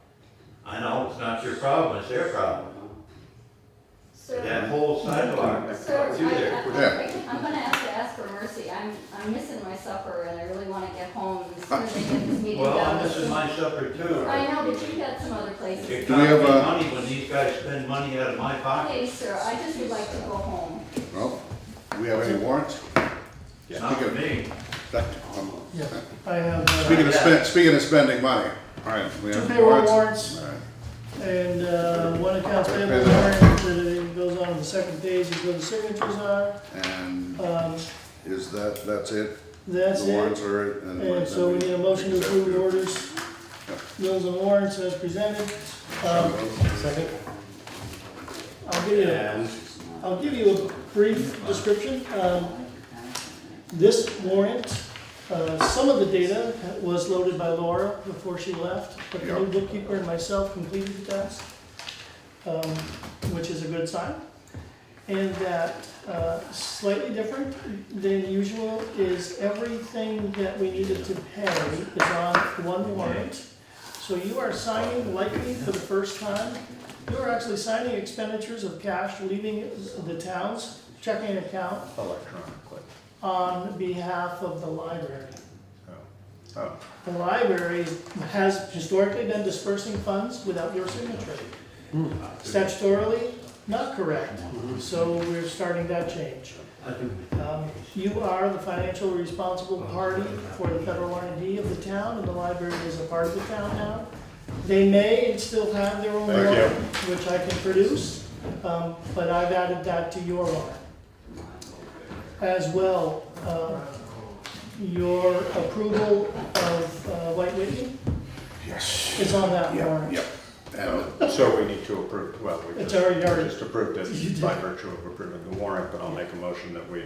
I know it's not your problem, it's their problem. Sir, That whole sidewalk sir, through there. I'm gonna have to ask for mercy. I'm missing my supper and I really wanna get home as soon as I get this meeting done. Well, I'm missing my supper too. I know, but you've got some other places. It Do we have costs me a- money when these guys spend money out of my pocket. Please, sir, I just would like to go home. Well, do we have any warrants? Not for me. Yeah, I have, Speaking of spending money, all right, we two have payroll warrants. warrants, All right. and, one accounts payable Okay. warrant, that it goes on the second page, is where the signatures are. And Um, that's it? that's The it. warrants are it? And so we need a motion to approve the orders, bills and warrants as presented. Second? I'll give you a brief description. This warrant, some of the data was loaded by Laura before she left, but the new bookkeeper and myself completed the task, which is a good sign. And that, slightly different than usual is everything that we needed to pay is on one warrant. So you are signing, likely for the first time, you are actually signing expenditures of cash leaving the town's checking account Electronically. on behalf of the library. Oh. The library has historically been dispersing funds without your signature. Statutorily, not correct, so we're starting that change. You are the financial responsible party for the federal R&D of the town, and the library is a part of the town now. They may still have their own Thank you. warrant, which I can produce, but I've added that to your warrant. As well, your approval of White Whitney Yes. is on that Yep, warrant. yep. And So we need to approve, well, we It's just already- just approved You it did. by virtue of approving the warrant, but I'll make a motion that we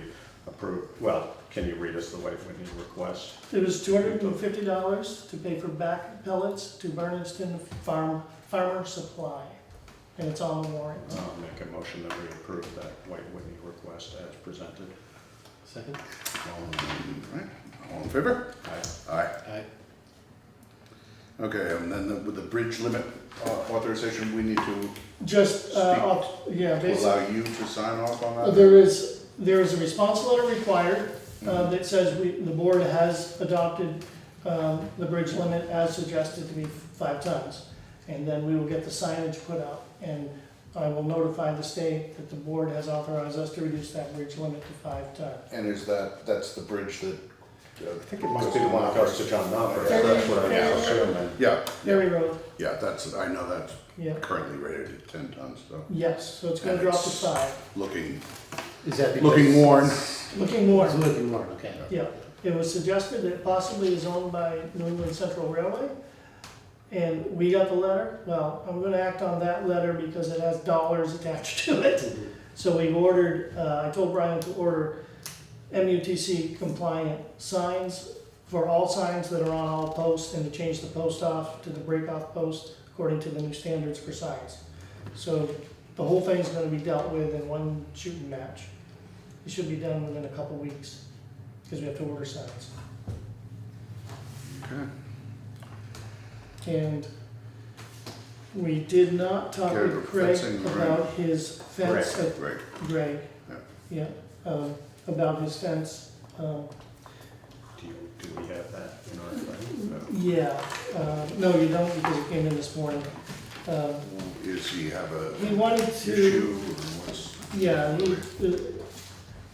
approve, well, can you read us the White Whitney request? It was $250 to pay for back pellets to Berniston Farmer Supply. and it's on the warrant. I'll make a motion that we approve that White Whitney request as presented. Second? All in favor? Aye. Aye. Aye. Okay, and then with the bridge limit authorization, we need to Just, yeah, basically. allow you to sign off on that? There is a response letter required that says the board has adopted the bridge limit as suggested to be 5 tons. And then we will get the signage put up, and I will notify the state that the board has authorized us to reduce that bridge limit to 5 tons. And that's the bridge that? I think it must be the one that goes to John Knopper. Yeah. That's what I was assuming. Yeah, Ferry Road, yeah, I know that's yeah, currently rated at 10 tons, so yes, so it's gonna And drop to it's- 5. looking Is that because? Looking worn. Looking more, It's looking worn, okay. yeah. It was suggested that it possibly is owned by New England Central Railway. And we got the letter, well, I'm gonna act on that letter because it has dollars attached to it. So we've ordered, I told Brian to order MUTC compliant signs for all signs that are on all posts, and to change the post off to the break off post according to the new standards for signs. So the whole thing's gonna be dealt with in one shooting match. It should be done within a couple weeks, because we have to order signs. Okay. And we did not talk Okay, with Craig fencing, right. about his fence, Right. Greg, Yeah. yeah, about his fence. Do we have that in our frame? Yeah, no, you don't, because it came in this morning. Does he have a He wanted to, issue, or what's? yeah,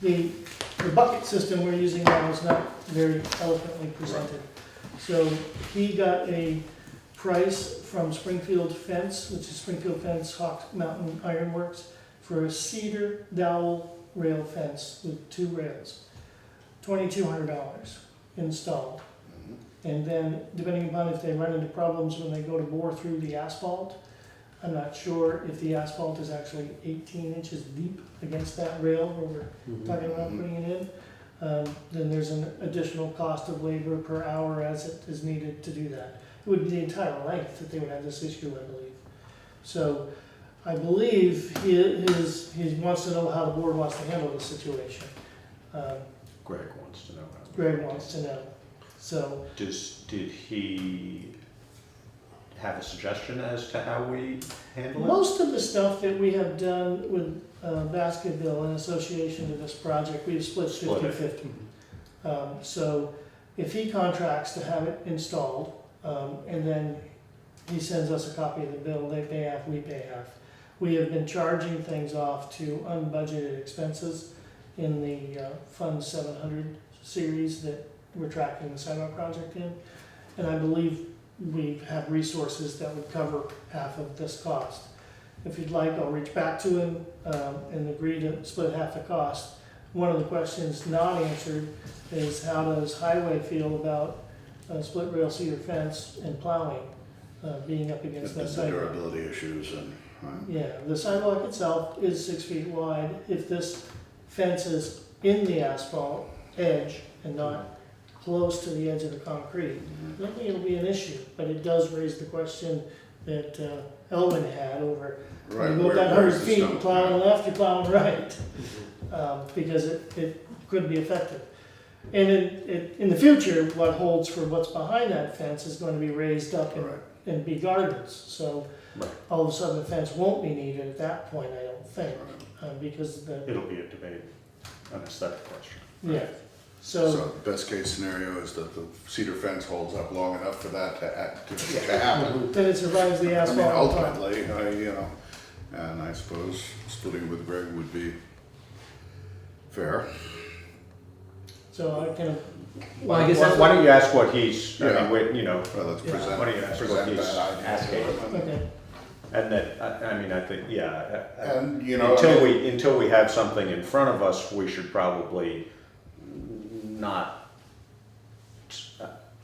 the bucket system we're using now is not very eloquently presented. So he got a price from Springfield Fence, which is Springfield Fence, Hawk Mountain Ironworks, for a cedar dowel rail fence with 2 rails. $2,200 installed. And then depending upon if they run into problems when they go to bore through the asphalt, I'm not sure if the asphalt is actually 18 inches deep against that rail where we're talking about putting it in. Then there's an additional cost of labor per hour as it is needed to do that. It would be the entire length that they would have this issue, I believe. So I believe he wants to know how the board wants to handle the situation. Greg wants to know. Greg wants to know. So Did he have a suggestion as to how we handle it? most of the stuff that we have done with Basketville in association to this project, we've split Split it. 50-50. So if he contracts to have it installed, and then he sends us a copy of the bill, they pay half, we pay half. We have been charging things off to unbudgeted expenses in the Fund 700 series that we're tracking the sidewalk project in. And I believe we have resources that would cover half of this cost. If you'd like, I'll reach back to him and agree to split half the cost. One of the questions not answered is how does Highway feel about split rail cedar fence and plowing being up against that The sidewalk? durability issues and, Yeah, the sidewalk itself is 6 feet wide. If this fence is in the asphalt edge and not close to the edge of the concrete, I don't think it'll be an issue, but it does raise the question that Elwin had over, right, you go that where's 100 the feet, stone? you're plowing left, you're plowing right, because it could be effective. And in the future, what holds for what's behind that fence is going to be raised up Right. and be gardens, so Right. all of a sudden the fence won't be needed at that point, I don't think, because It'll be a debate, an aesthetic question. yeah. So So, the best case scenario is that the cedar fence holds up long enough for that to happen. then it survives the I mean, asphalt. ultimately, and I suppose splitting with Greg would be fair. So I can, Well, I guess that's Why don't you ask what he's, I Yeah. mean, Well, let's Yeah. present, Why don't you ask what present he's that idea. asking? okay, and that, I mean, I think, yeah. And, Until we have something in front of us, we should probably not,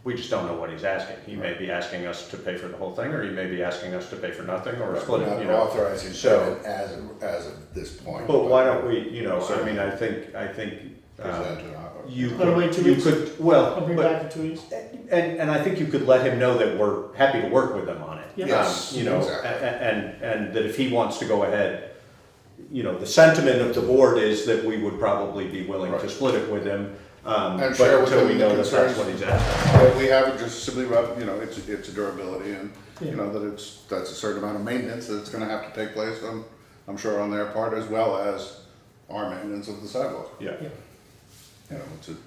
we just don't know what he's asking. He may be asking us to pay for the whole thing, or he may be asking us to pay for nothing, or split We're it, not you know. authorizing So- it as of this point. But why don't we, I mean, I think, Present it, you Wanna wait 2 could, you weeks? could, well, I'll bring but, back in 2 weeks. and I think you could let him know that we're happy to work with him on it. Yeah. Yes, You know, exactly. and that if he wants to go ahead, you know, the sentiment of the board is that we would probably be willing to Right. split it with him. And But share with until him we the know that that's concerns. what he's asking. But we have it just simply, you know, it's a durability and, Yeah. you know, that's a certain amount of maintenance that's gonna have to take place on, I'm sure on their part as well as our maintenance of the sidewalk. Yeah. Yeah. You know, it's a, you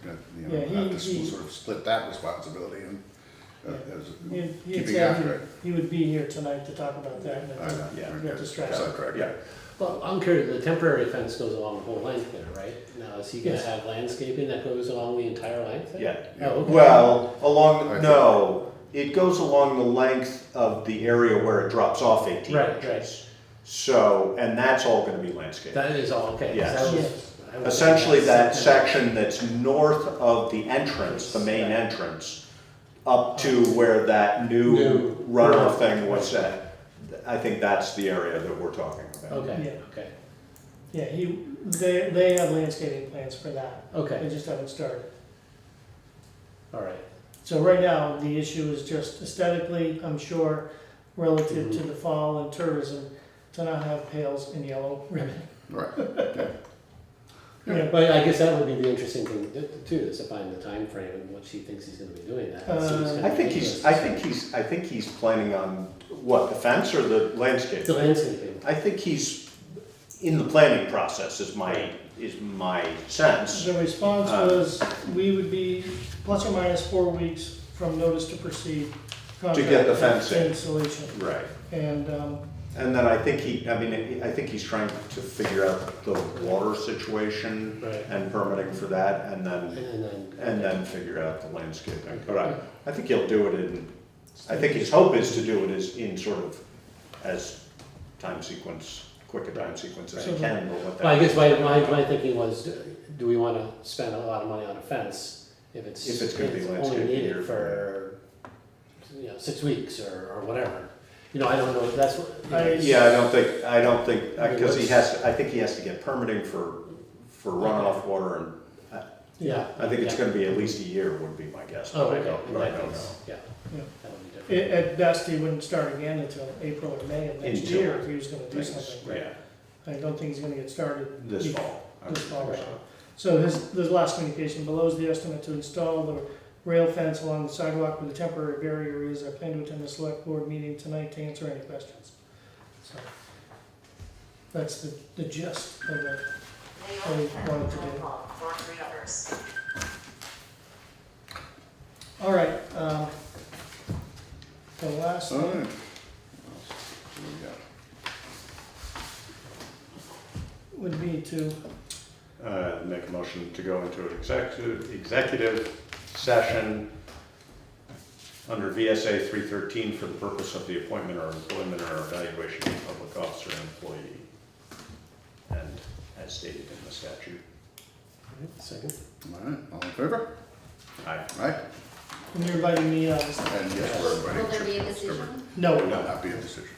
Yeah, know, have to he- sort of split that responsibility and, He as, had keeping said after it. he would be here tonight to talk about that, and I know. then Yeah. we got distracted. Sidetracked. Yeah. Well, I'm curious, the temporary fence goes along the whole length there, right? Now, is he gonna Yes. have landscaping that goes along the entire length there? Yeah. Oh, okay. Well, I along, think- no, it goes along the length of the area where it drops off 18 Right, inches. right. So, and that's all gonna be landscaped. That is all, okay. 'cause Yes. that was- Yes. I was Essentially, thinking that second- section that's north of the entrance, the main entrance, up to where that new New runoff runoff. thing was set, I think that's the area that we're talking about. Okay, Yeah. okay, Yeah, they have landscaping plans for that, they okay, just haven't started. all right. So right now, the issue is just aesthetically, I'm sure, relative to the fall and tourism, to not have pails and yellow ribbon. Right. Yeah. But I guess that would be the interesting thing too, is to find the time frame and what she thinks he's gonna be doing that. It seems kind I of think ridiculous. I think he's planning on, what, the fence or the landscape? The landscaping, I think he's in the planning process is my sense. The response was, we would be plus or minus 4 weeks from notice to proceed. To get the contract fence in. Installation, Right. and, And then I think I think he's trying to figure out the water situation Right. and permitting for that, and then figure out the landscaping. But I think he'll do it in, I think his hope is to do it in sort of as quick a time sequence as he Right. can, but what well, I that, guess my thinking was, do we wanna spend a lot of money on a fence if it's If it's gonna be only landscaping needed here. for, 6 weeks or whatever? You know, I don't know, that's what. yeah, I don't think, because I think he has to get permitting for runoff water, and Yeah. I think it's yeah. gonna be at least a year would be my guess. Oh, but I okay, don't- in but I that don't case, know. yeah, Yeah. that'll be different. at best, he wouldn't start again until April or May of next Until year if he was gonna do Things- something. Yeah, I don't think he's gonna get started. this fall. I This would fall, think right. so. So his last communication, below is the estimate to install the rail fence along the sidewalk where the temporary barrier is. I plan to attend the select board meeting tonight to answer any questions. So that's the gist of it. What we wanted to do. All right, the last All thing right. What do we got? would be to, Make a motion to go into an executive session under VSA 313 for the purpose of the appointment or employment or evaluation of a public officer or employee, and as stated in the statute. Second? All right, all in favor? Aye. Right? and you're inviting me, obviously. And yes, we're inviting. Will there be a Chip. decision? No, There will not be a decision.